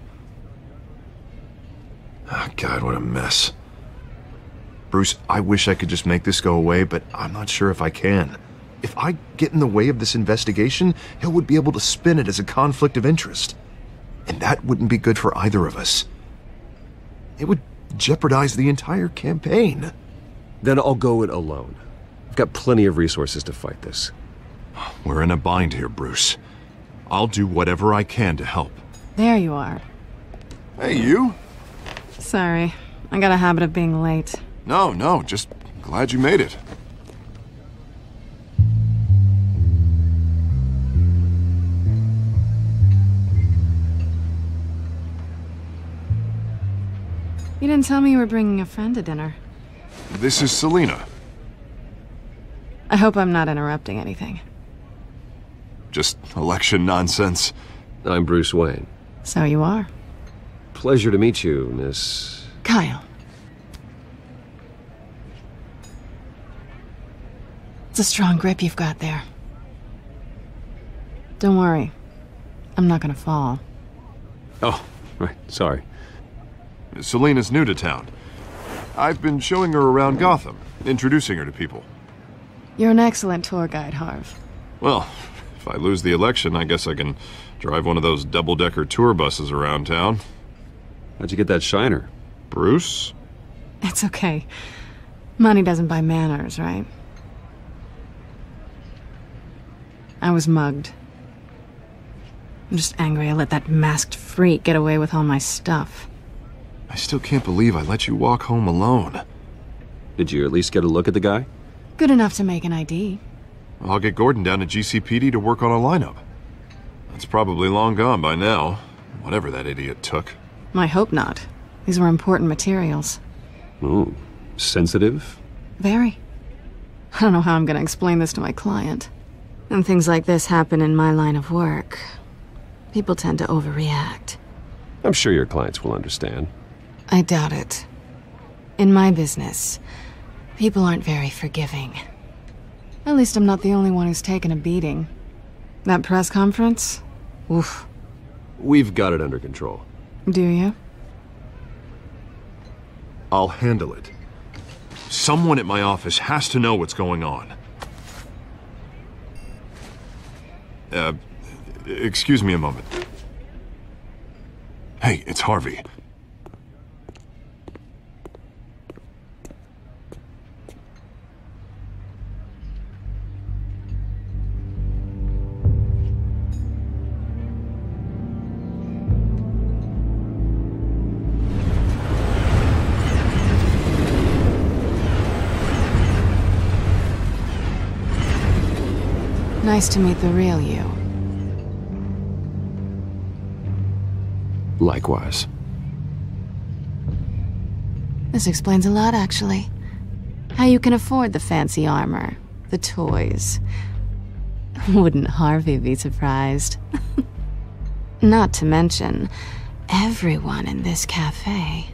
Oh, God, what a mess. Bruce, I wish I could just make this go away, but I'm not sure if I can. If I get in the way of this investigation, Hill would be able to spin it as a conflict of interest. And that wouldn't be good for either of us. It would jeopardize the entire campaign. Then I'll go it alone. I've got plenty of resources to fight this. We're in a bind here, Bruce. I'll do whatever I can to help. There you are. Hey, you? Sorry, I got a habit of being late. No, just glad you made it. You didn't tell me you were bringing a friend to dinner. This is Selina. I hope I'm not interrupting anything. Just election nonsense. I'm Bruce Wayne. So you are. Pleasure to meet you, Miss... Kyle. It's a strong grip you've got there. Don't worry. I'm not gonna fall. Oh, right. Sorry. Selina's new to town. I've been showing her around Gotham, introducing her to people. You're an excellent tour guide, Harv. Well, if I lose the election, I guess I can drive one of those double-decker tour buses around town. How'd you get that shiner? Bruce? It's okay. Money doesn't buy manners, right? I was mugged. I'm just angry I let that masked freak get away with all my stuff. I still can't believe I let you walk home alone. Did you at least get a look at the guy? Good enough to make an ID. I'll get Gordon down to GCPD to work on a lineup. That's probably long gone by now, whatever that idiot took. I hope not. These were important materials. Ooh, sensitive? Very. I don't know how I'm gonna explain this to my client. When things like this happen in my line of work, people tend to overreact. I'm sure your clients will understand. I doubt it. In my business, people aren't very forgiving. At least I'm not the only one who's taken a beating. That press conference? Oof. We've got it under control. Do you? I'll handle it. Someone at my office has to know what's going on. Excuse me a moment. Hey, it's Harvey. Nice to meet the real you. Likewise. This explains a lot, actually. How you can afford the fancy armor, the toys. Wouldn't Harvey be surprised? Not to mention, everyone in this cafe.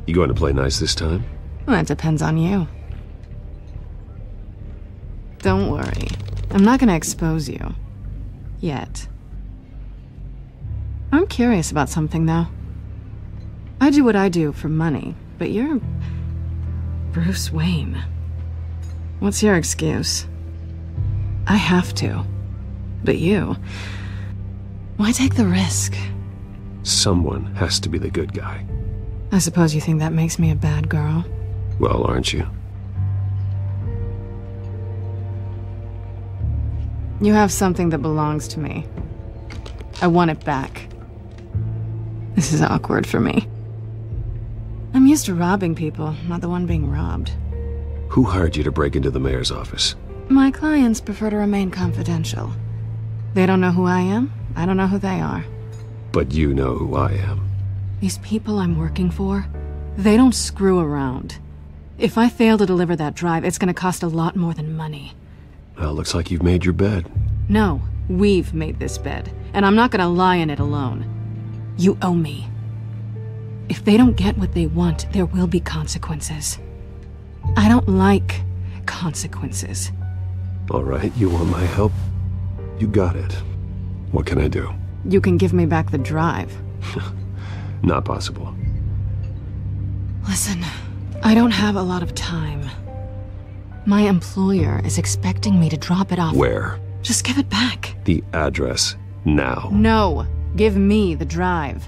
You going to play nice this time? Well, it depends on you. Don't worry. I'm not gonna expose you. Yet. I'm curious about something, though. I do what I do for money, but you're... Bruce Wayne. What's your excuse? I have to. But you... Why take the risk? Someone has to be the good guy. I suppose you think that makes me a bad girl? Well, aren't you? You have something that belongs to me. I want it back. This is awkward for me. I'm used to robbing people, not the one being robbed. Who hired you to break into the mayor's office? My clients prefer to remain confidential. They don't know who I am, I don't know who they are. But you know who I am. These people I'm working for, they don't screw around. If I fail to deliver that drive, it's gonna cost a lot more than money. Well, looks like you've made your bed. No, we've made this bed, and I'm not gonna lie in it alone. You owe me. If they don't get what they want, there will be consequences. I don't like consequences. All right, you want my help? You got it. What can I do? You can give me back the drive. Not possible. Listen, I don't have a lot of time. My employer is expecting me to drop it off. Where? Just give it back. The address, now. No, give me the drive.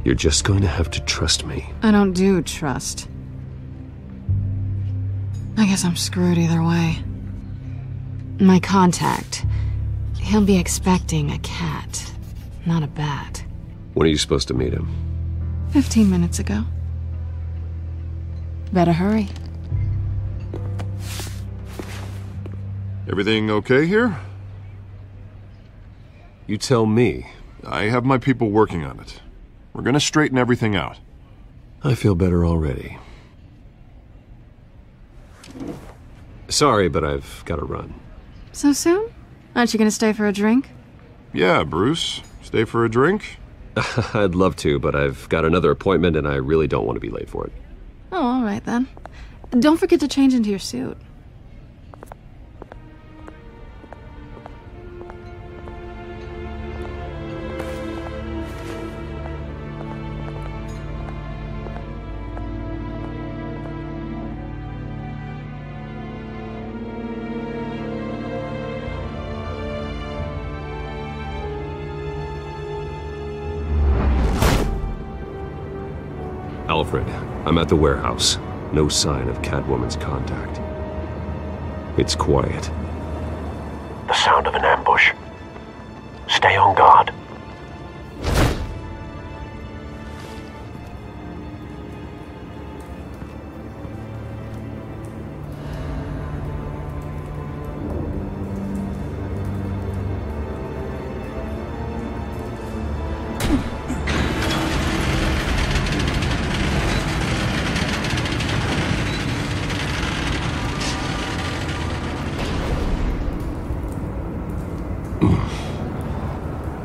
You're just going to have to trust me. I don't do trust. I guess I'm screwed either way. My contact, he'll be expecting a cat, not a bat. When are you supposed to meet him? 15 minutes ago. Better hurry. Everything okay here? You tell me. I have my people working on it. We're gonna straighten everything out. I feel better already. Sorry, but I've got to run. So soon? Aren't you gonna stay for a drink? Yeah, Bruce. Stay for a drink? I'd love to, but I've got another appointment and I really don't want to be late for it. Oh, all right then. Don't forget to change into your suit. Alfred, I'm at the warehouse. No sign of Catwoman's contact. It's quiet. The sound of an ambush. Stay on guard.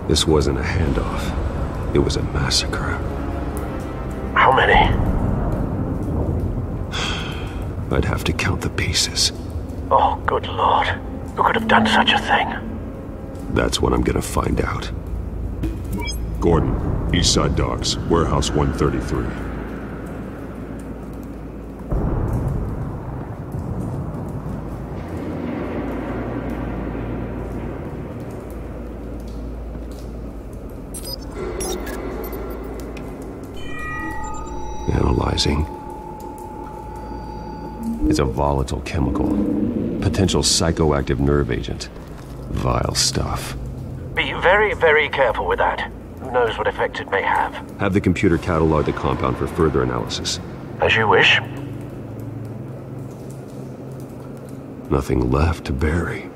This wasn't a handoff. It was a massacre. How many? I'd have to count the pieces. Oh, good Lord. Who could have done such a thing? That's what I'm gonna find out. Gordon, Eastside Docks, Warehouse 133. Analyzing. It's a volatile chemical. Potential psychoactive nerve agent. Vile stuff. Be very, very careful with that. Who knows what effects it may have. Have the computer catalog the compound for further analysis. As you wish. Nothing left to bury.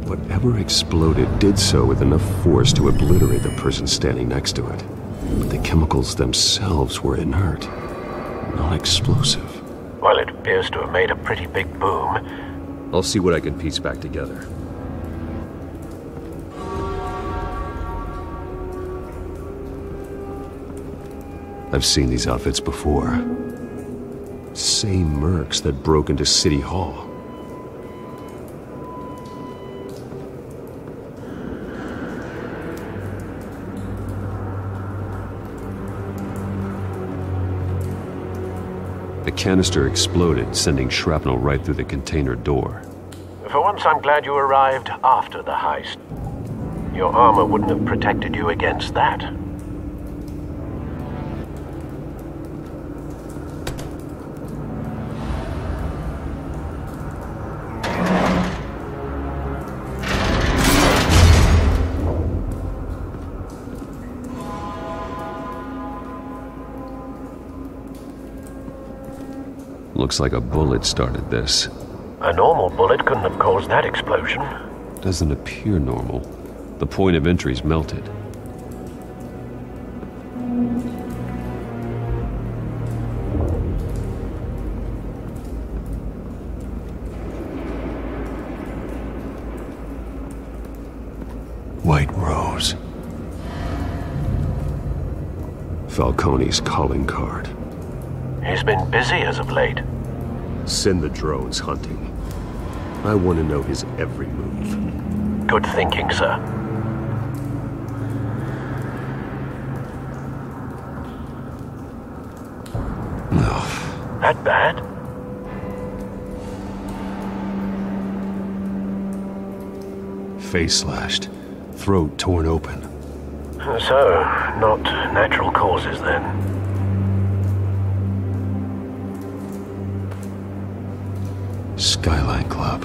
Whatever exploded did so with enough force to obliterate the person standing next to it. But the chemicals themselves were inert, not explosive. Well, it appears to have made a pretty big boom. I'll see what I can piece back together. I've seen these outfits before. Same mercs that broke into City Hall. The canister exploded, sending shrapnel right through the container door. For once, I'm glad you arrived after the heist. Your armor wouldn't have protected you against that. Looks like a bullet started this. A normal bullet couldn't have caused that explosion. Doesn't appear normal. The point of entry's melted. White Rose. Falcone's calling card. He's been busy as of late. Send the drones hunting. I want to know his every move. Good thinking, sir. No. That bad? Face slashed. Throat torn open. So, not natural causes then. Skyline Club.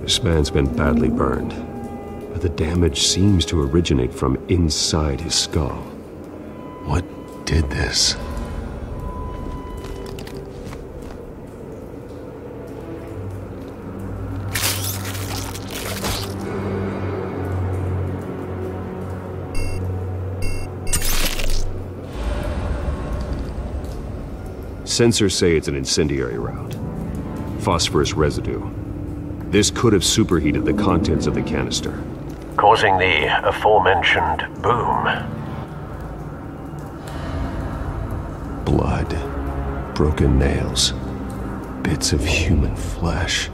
This man's been badly burned, but the damage seems to originate from inside his skull. What did this? Sensors say it's an incendiary round. Phosphorus residue. This could have superheated the contents of the canister, causing the aforementioned boom. Blood. Broken nails. Bits of human flesh.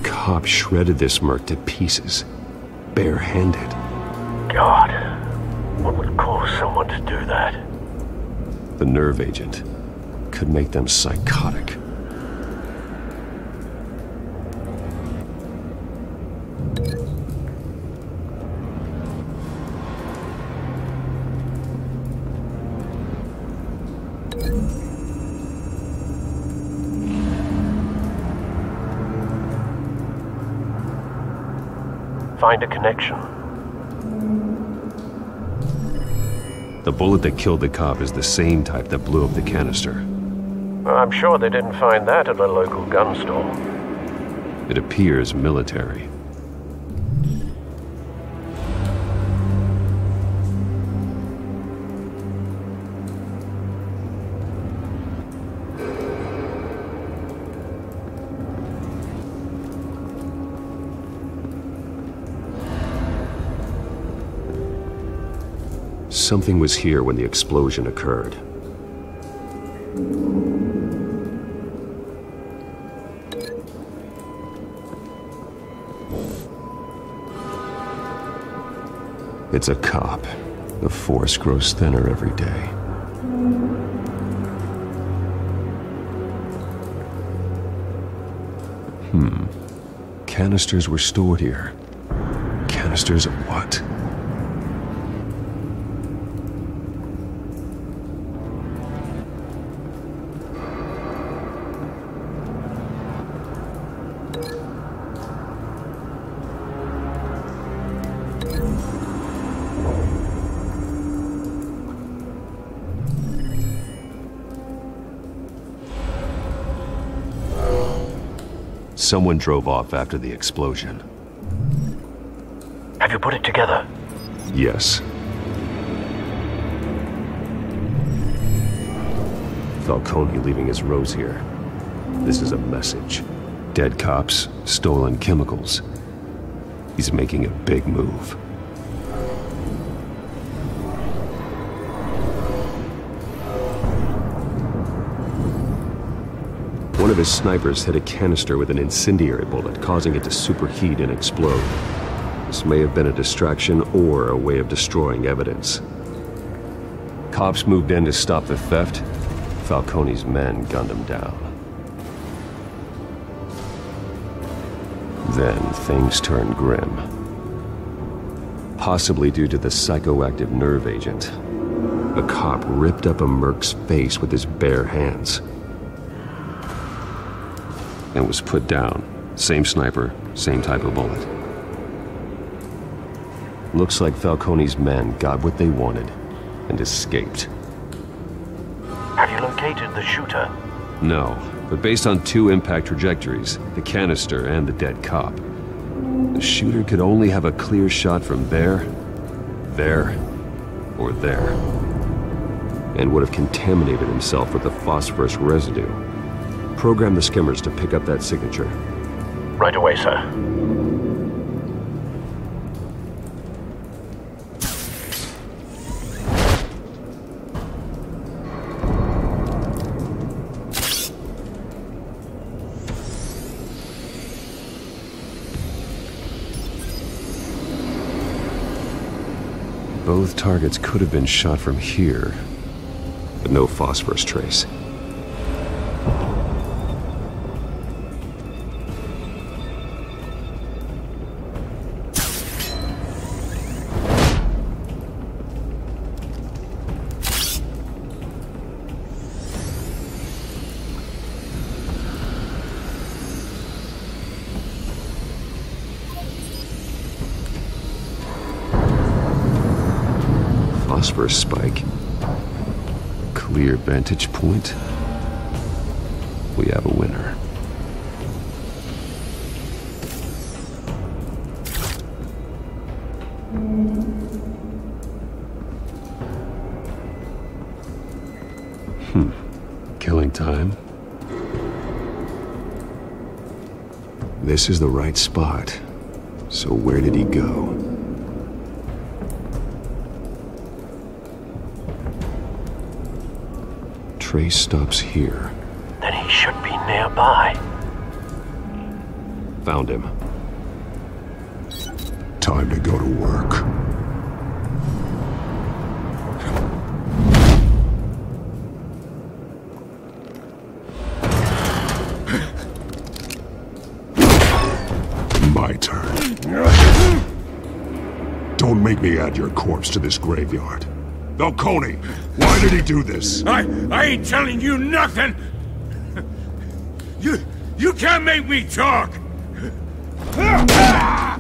Cop shredded this merc to pieces, bare-handed. God, what would cause someone to do that? The nerve agent could make them psychotic. Find a connection. The bullet that killed the cop is the same type that blew up the canister. I'm sure they didn't find that at a local gun store. It appears military. something was here when the explosion occurred. It's a cop. The force grows thinner every day. Canisters were stored here. Canisters of what? Someone drove off after the explosion. Have you put it together? Yes. Falcone leaving his rose here. This is a message. Dead cops, stolen chemicals. He's making a big move. One of his snipers hit a canister with an incendiary bullet, causing it to superheat and explode. This may have been a distraction or a way of destroying evidence. Cops moved in to stop the theft. Falcone's men gunned him down. Then things turned grim. Possibly due to the psychoactive nerve agent. A cop ripped up a merc's face with his bare hands. And was put down. Same sniper, same type of bullet. Looks like Falcone's men got what they wanted and escaped. Have you located the shooter? No, but based on 2 impact trajectories, the canister and the dead cop, the shooter could only have a clear shot from there, or there, and would have contaminated himself with the phosphorus residue. Program the skimmers to pick up that signature. Right away, sir. Both targets could have been shot from here, but no phosphorus trace. Phosphorus spike. Clear vantage point. We have a winner. Killing time. This is the right spot. So where did he go? Trace stops here. Then he should be nearby. Found him. Time to go to work. My turn. Don't make me add your corpse to this graveyard. Falcone, why did he do this? I ain't telling you nothing! You can't make me talk! I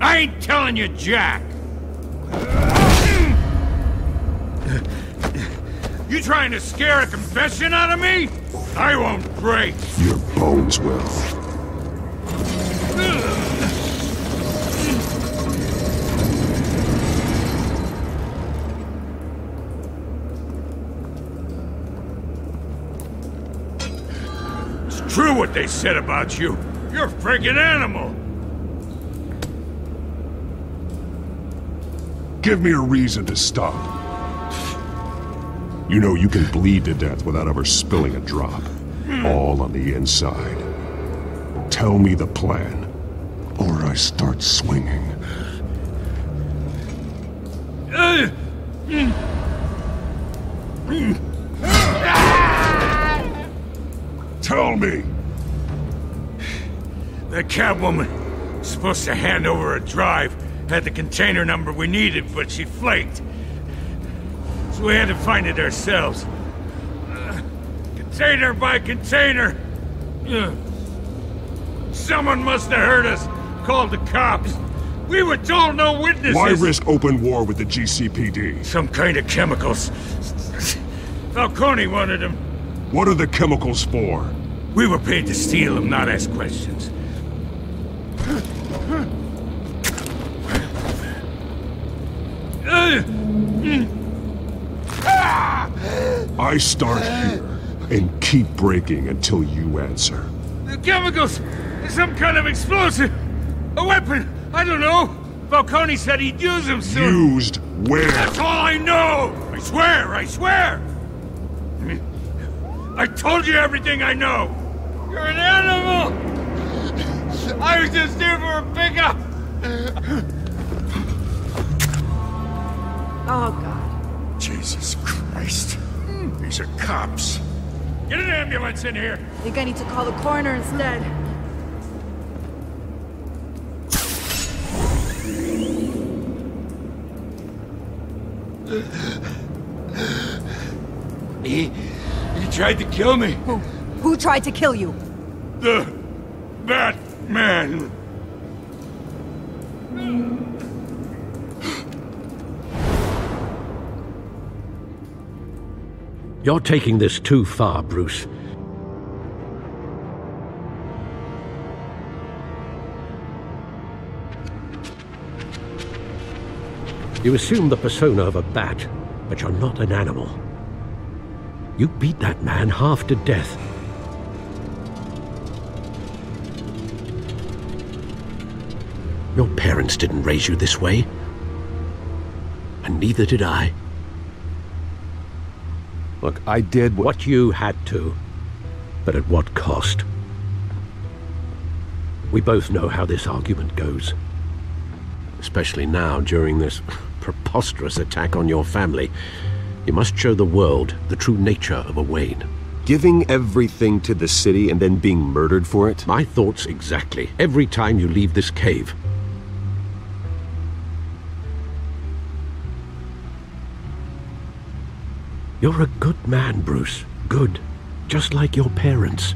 ain't telling you jack! You trying to scare a confession out of me? I won't break! Your bones will. True what they said about you. You're a friggin' animal. Give me a reason to stop. You know you can bleed to death without ever spilling a drop. All on the inside. Tell me the plan, or I start swinging. Tell me! The Catwoman was supposed to hand over a drive. Had the container number we needed, but she flaked. So we had to find it ourselves. Container by container. Someone must have heard us. Called the cops. We were told no witnesses. Why risk open war with the GCPD? Some kind of chemicals. Falcone wanted them. What are the chemicals for? We were paid to steal them, not ask questions. I start here and keep breaking until you answer. The chemicals! Some kind of explosive! A weapon! I don't know! Falcone said he'd use them soon! Used where? That's all I know! I swear! I swear! I told you everything I know! You're an animal! I was just here for a pickup! Oh, God. Jesus Christ. These are cops. Get an ambulance in here! I think I need to call the coroner instead. He tried to kill me. Who tried to kill you? The Batman. You're taking this too far, Bruce. You assume the persona of a bat, but you're not an animal. You beat that man half to death. Your parents didn't raise you this way. And neither did I. Look, I did what you had to, but at what cost? We both know how this argument goes. Especially now, during this preposterous attack on your family. You must show the world the true nature of a Wayne. Giving everything to the city and then being murdered for it? My thoughts exactly. Every time you leave this cave. You're a good man, Bruce. Good. Just like your parents.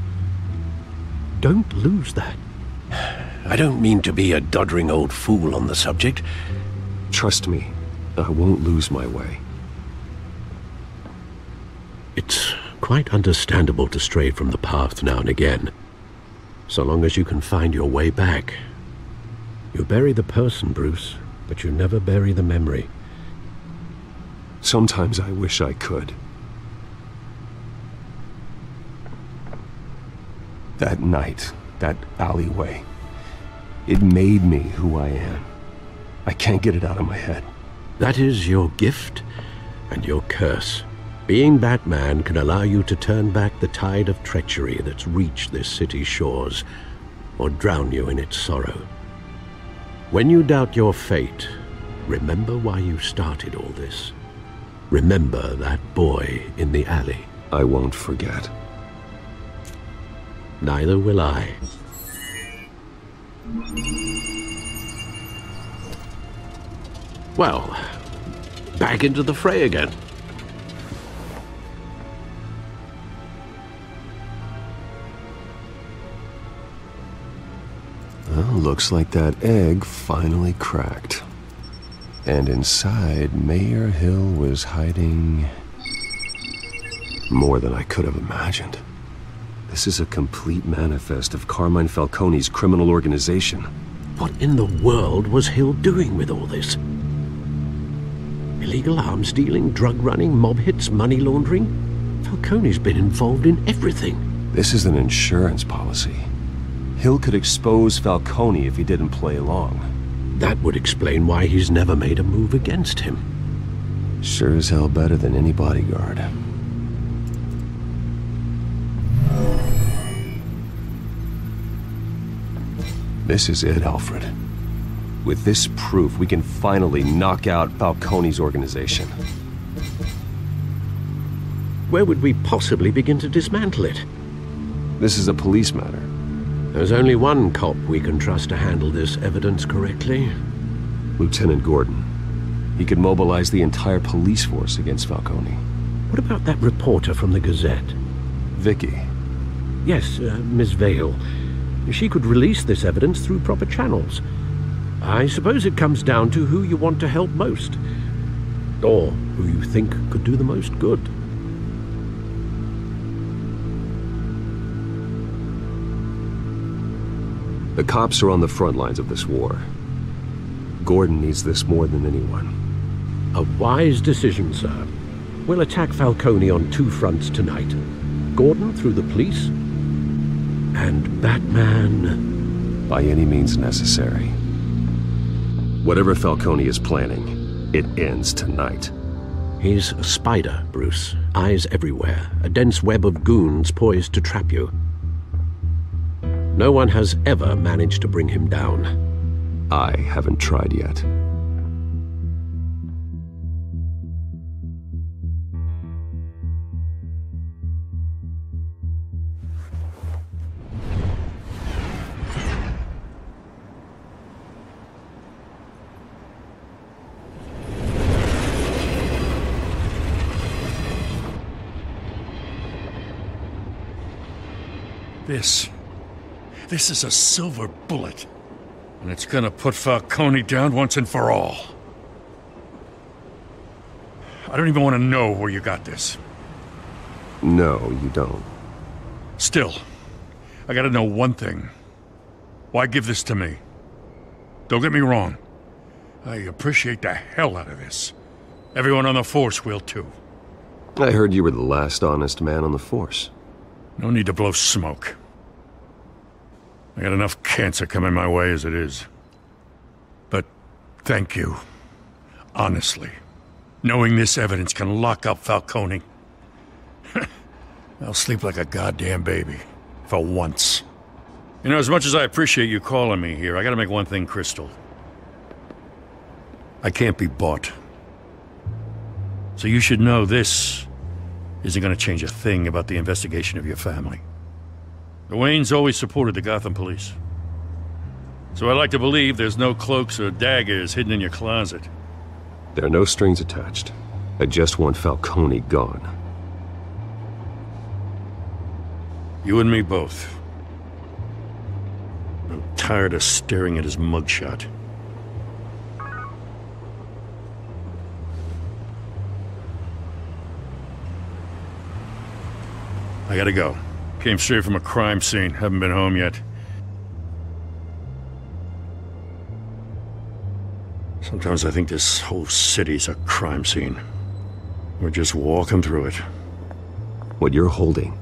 Don't lose that. I don't mean to be a doddering old fool on the subject. Trust me, I won't lose my way. It's quite understandable to stray from the path now and again. So long as you can find your way back. You bury the person, Bruce, but you never bury the memory. Sometimes I wish I could. That night, that alleyway, it made me who I am. I can't get it out of my head. That is your gift and your curse. Being Batman can allow you to turn back the tide of treachery that's reached this city's shores, or drown you in its sorrow. When you doubt your fate, remember why you started all this. Remember that boy in the alley. I won't forget. Neither will I. Well, back into the fray again. Well, looks like that egg finally cracked. And inside, Mayor Hill was hiding more than I could have imagined. This is a complete manifest of Carmine Falcone's criminal organization. What in the world was Hill doing with all this? Illegal arms dealing, drug running, mob hits, money laundering? Falcone's been involved in everything. This is an insurance policy. Hill could expose Falcone if he didn't play along. That would explain why he's never made a move against him. Sure as hell better than any bodyguard. This is it, Alfred. With this proof, we can finally knock out Falcone's organization. Where would we possibly begin to dismantle it? This is a police matter. There's only one cop we can trust to handle this evidence correctly. Lieutenant Gordon. He could mobilize the entire police force against Falcone. What about that reporter from the Gazette? Vicky. Yes, Miss Vale. She could release this evidence through proper channels. I suppose it comes down to who you want to help most. Or who you think could do the most good. The cops are on the front lines of this war. Gordon needs this more than anyone. A wise decision, sir. We'll attack Falcone on two fronts tonight. Gordon through the police, and Batman... by any means necessary. Whatever Falcone is planning, it ends tonight. He's a spider, Bruce. Eyes everywhere. A dense web of goons poised to trap you. No one has ever managed to bring him down. I haven't tried yet. This is a silver bullet. And it's gonna put Falcone down once and for all. I don't even want to know where you got this. No, you don't. Still, I gotta know one thing. Why give this to me? Don't get me wrong. I appreciate the hell out of this. Everyone on the Force will too. I heard you were the last honest man on the Force. No need to blow smoke. I got enough cancer coming my way as it is. But thank you. Honestly. Knowing this evidence can lock up Falcone. I'll sleep like a goddamn baby. For once. You know, as much as I appreciate you calling me here, I gotta make one thing crystal. I can't be bought. So you should know this isn't gonna change a thing about the investigation of your family. The Waynes always supported the Gotham police. So I like to believe there's no cloaks or daggers hidden in your closet. There are no strings attached. I just want Falcone gone. You and me both. I'm tired of staring at his mugshot. I gotta go. Came straight from a crime scene. Haven't been home yet. Sometimes I think this whole city's a crime scene. We're just walking through it. What you're holding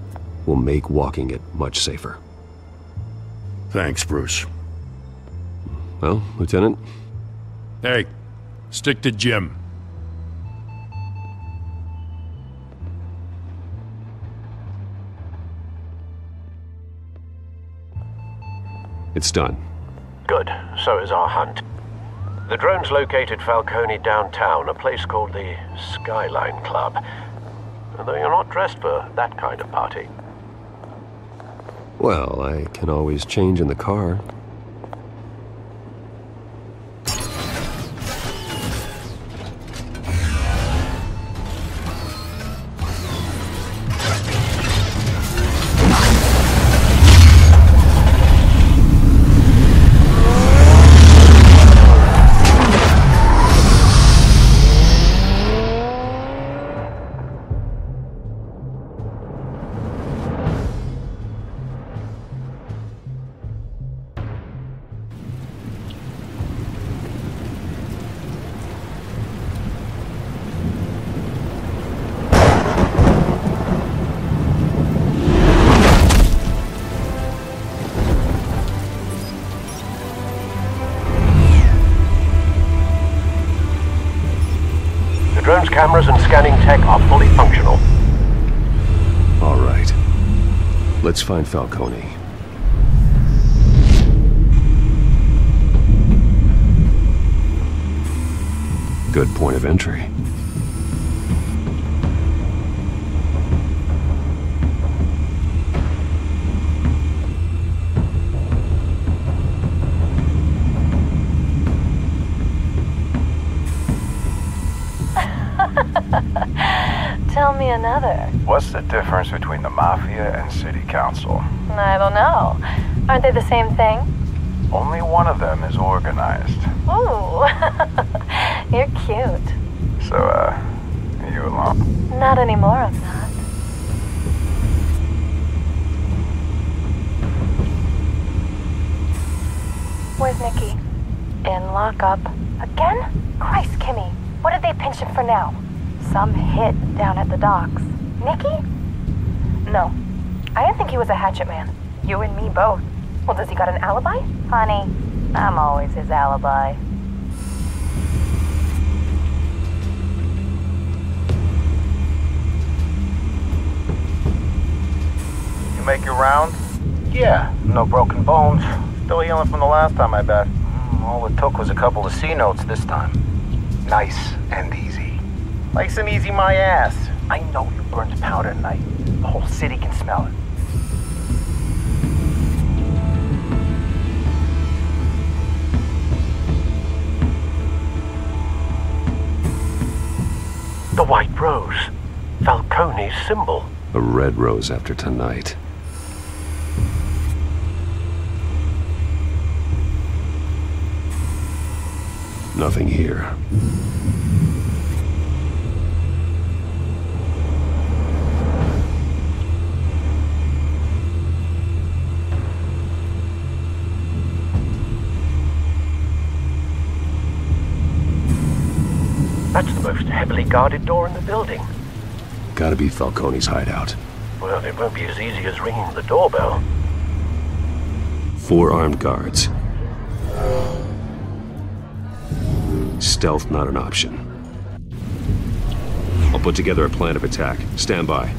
will make walking it much safer. Thanks, Bruce. Well, Lieutenant? Hey, stick to Jim. It's done. Good. So is our hunt. The drones located Falcone downtown, a place called the Skyline Club. Though you're not dressed for that kind of party. Well, I can always change in the car. cameras and scanning tech are fully functional. All right. Let's find Falcone. Good point of entry. Tell me another. What's the difference between the Mafia and City Council? I don't know. Aren't they the same thing? Only one of them is organized. Ooh, you're cute. So, you alone? Not anymore, I'm not. Where's Nicky? In lockup. Again? Christ, Kimmy. What did they pinch him for now? Some hit down at the docks. Nicky? No. I didn't think he was a hatchet man. You and me both. Well, does he got an alibi? Honey, I'm always his alibi. You make your rounds? Yeah, no broken bones. Still healing from the last time, I bet. All it took was a couple of C notes this time. Nice and easy. Nice and easy my ass. I know you burned powder tonight. The whole city can smell it. The white rose. Falcone's symbol. A red rose after tonight. Nothing here. That's the most heavily guarded door in the building. Gotta be Falcone's hideout. Well, it won't be as easy as ringing the doorbell. 4 armed guards. Stealth not an option. I'll put together a plan of attack. Stand by.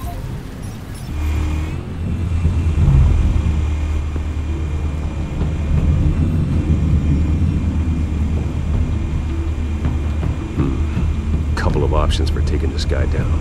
Couple of options for taking this guy down.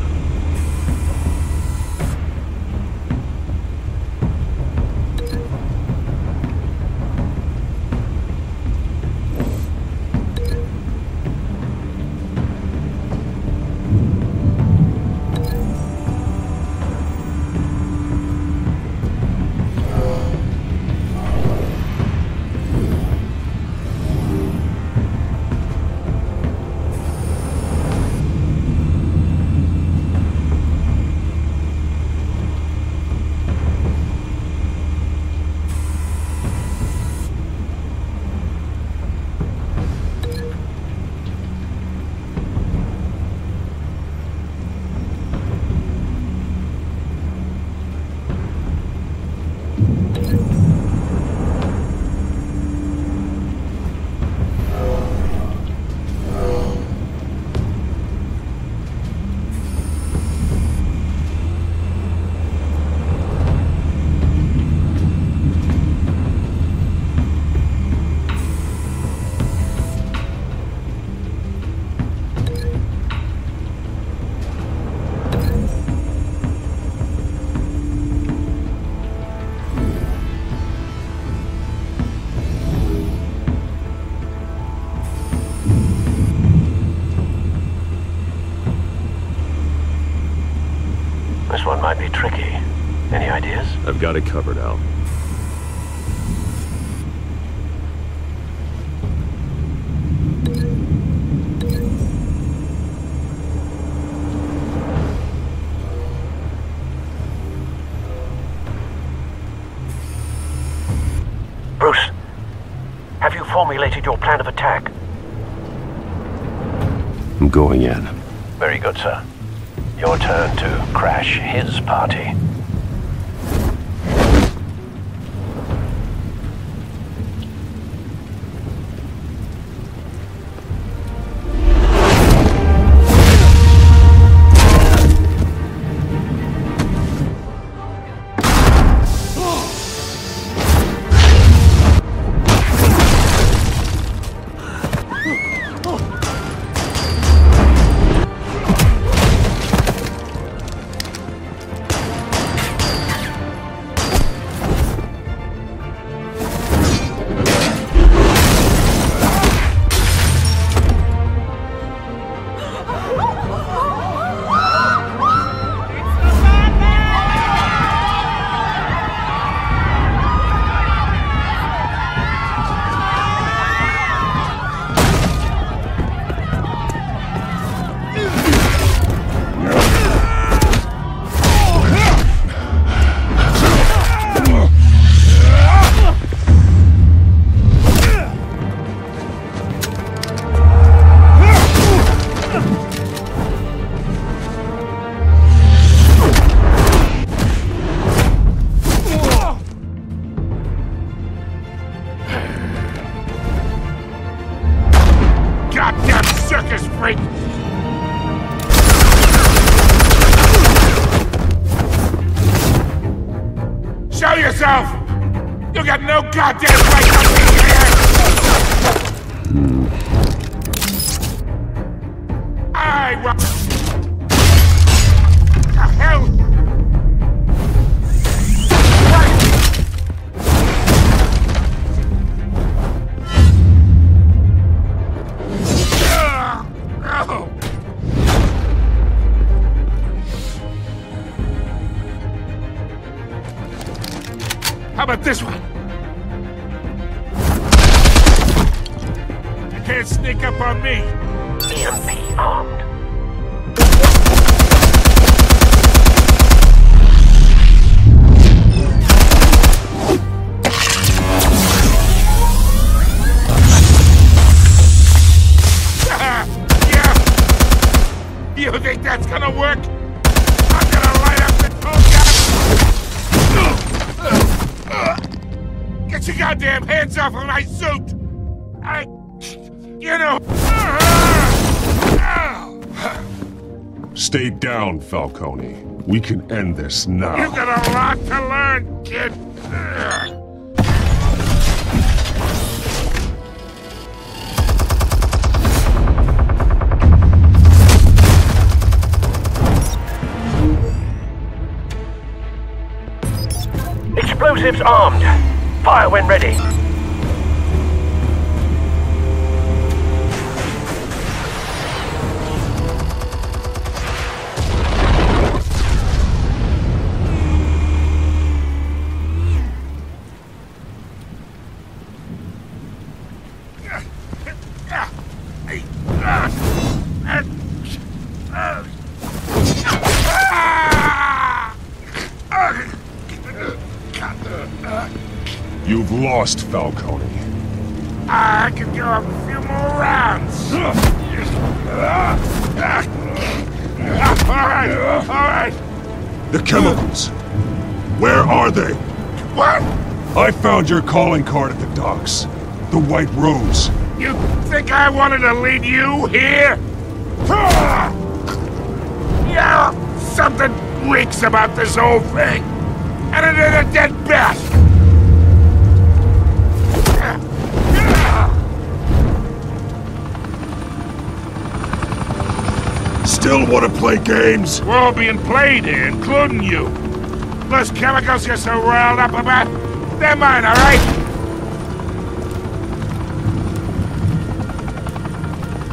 This one might be tricky. Any ideas? I've got it covered, Al. Bruce, have you formulated your plan of attack? I'm going in. Very good, sir. Your turn to crash his party. freak! Show yourself! You got no goddamn right to be here! What the hell? How about this one? You can't sneak up on me. EMP armed. You think that's gonna work? I'm gonna light up the tow gun! Get your goddamn hands off of my suit! Stay down, Falcone. We can end this now. You got a lot to learn, kid! Explosives armed. Fire when ready. You've lost, Falcone. I could go a few more rounds. All right. The chemicals. Where are they? What? I found your calling card at the docks. The White Rose. You think I wanted to lead you here? Yeah, something reeks about this whole thing. And it is a dead bat. Still want to play games? We're all being played here, including you. Those chemicals you're so riled up about, they're mine, all right?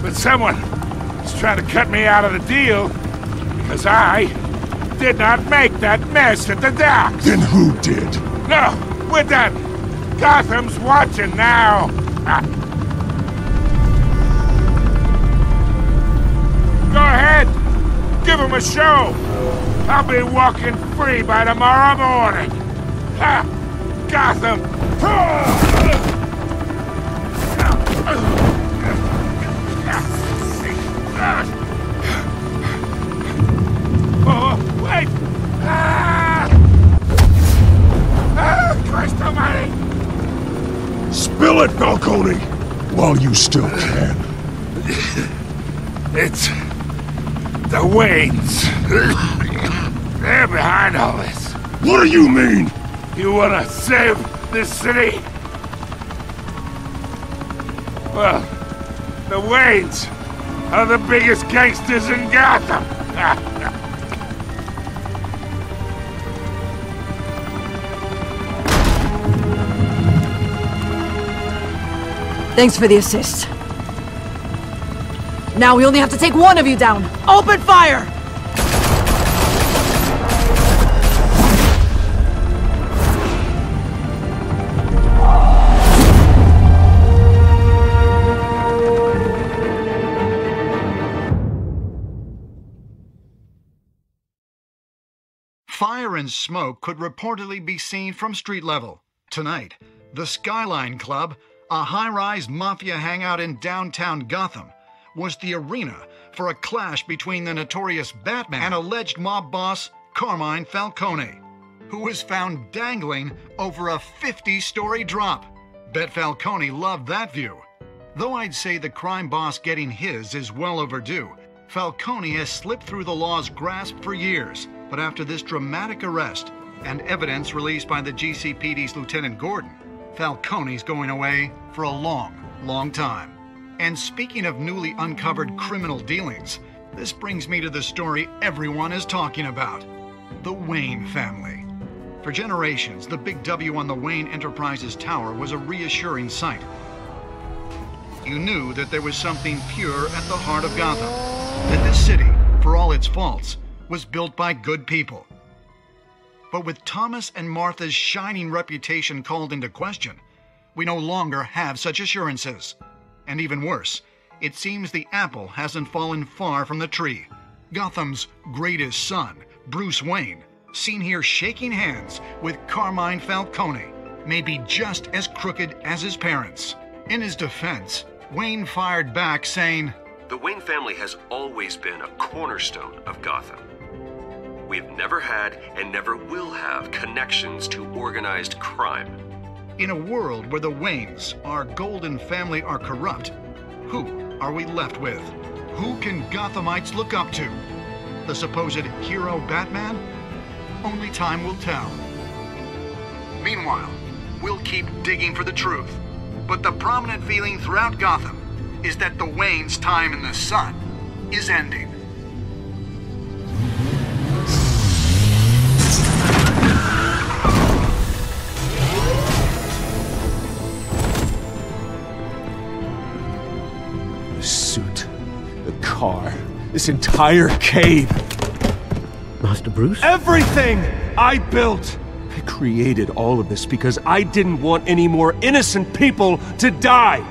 But someone is trying to cut me out of the deal because I did not make that mess at the docks. Then who did? No, we're done. Gotham's watching now. Go ahead. Give him a show. I'll be walking free by tomorrow morning. Ha! Gotham. Oh, wait! Christ almighty! Spill it, Falcone! While you still can. It's the Waynes. They're behind all this. What do you mean? You wanna save this city? Well, the Waynes are the biggest gangsters in Gotham. Thanks for the assist. Now we only have to take one of you down. Open fire! Fire and smoke could reportedly be seen from street level. Tonight, the Skyline Club, a high-rise mafia hangout in downtown Gotham, was the arena for a clash between the notorious Batman and alleged mob boss Carmine Falcone, who was found dangling over a 50-story drop. Bet Falcone loved that view. Though I'd say the crime boss getting his is well overdue, Falcone has slipped through the law's grasp for years. But after this dramatic arrest and evidence released by the GCPD's Lieutenant Gordon, Falcone's going away for a long time. And speaking of newly uncovered criminal dealings, this brings me to the story everyone is talking about: the Wayne family. For generations, the big W on the Wayne Enterprises tower was a reassuring sight. You knew that there was something pure at the heart of Gotham, that this city, for all its faults, was built by good people. But with Thomas and Martha's shining reputation called into question, we no longer have such assurances. And even worse, it seems the apple hasn't fallen far from the tree. Gotham's greatest son, Bruce Wayne, seen here shaking hands with Carmine Falcone, may be just as crooked as his parents. In his defense, Wayne fired back saying, "The Wayne family has always been a cornerstone of Gotham. We've never had and never will have connections to organized crime." In a world where the Waynes, our golden family, are corrupt, who are we left with? Who can Gothamites look up to? The supposed hero Batman? Only time will tell. Meanwhile, we'll keep digging for the truth. But the prominent feeling throughout Gotham is that the Waynes' time in the sun is ending. The suit, the car, this entire cave. Master Bruce? Everything I built! I created all of this because I didn't want any more innocent people to die!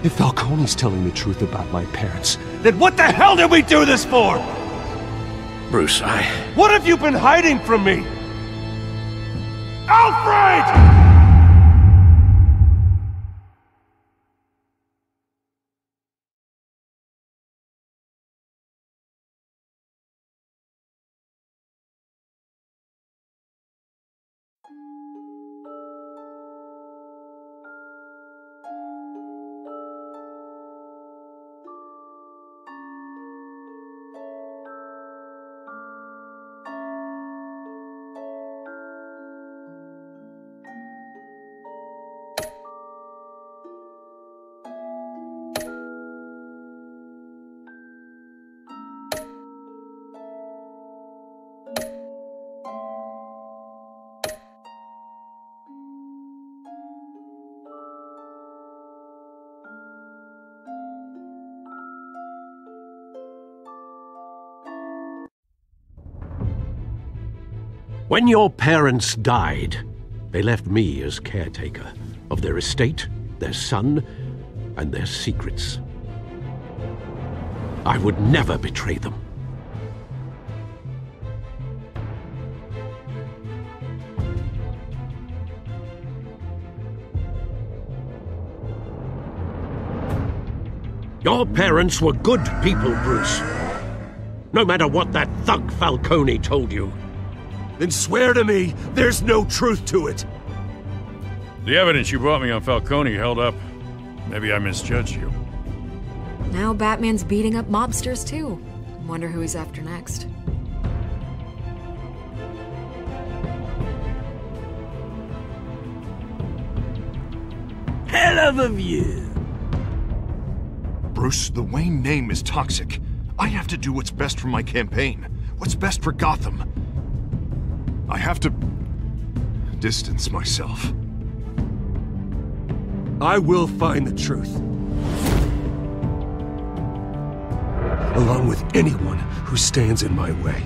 If Falcone's telling the truth about my parents, then what the hell did we do this for? Bruce, What have you been hiding from me? Alfred! When your parents died, they left me as caretaker of their estate, their son, and their secrets. I would never betray them. Your parents were good people, Bruce. No matter what that thug Falcone told you. Then swear to me there's no truth to it. The evidence you brought me on Falcone held up. Maybe I misjudged you. Now Batman's beating up mobsters too. Wonder who he's after next. Hell of a view. Bruce, the Wayne name is toxic. I have to do what's best for my campaign. What's best for Gotham. I have to distance myself. I will find the truth. Along with anyone who stands in my way.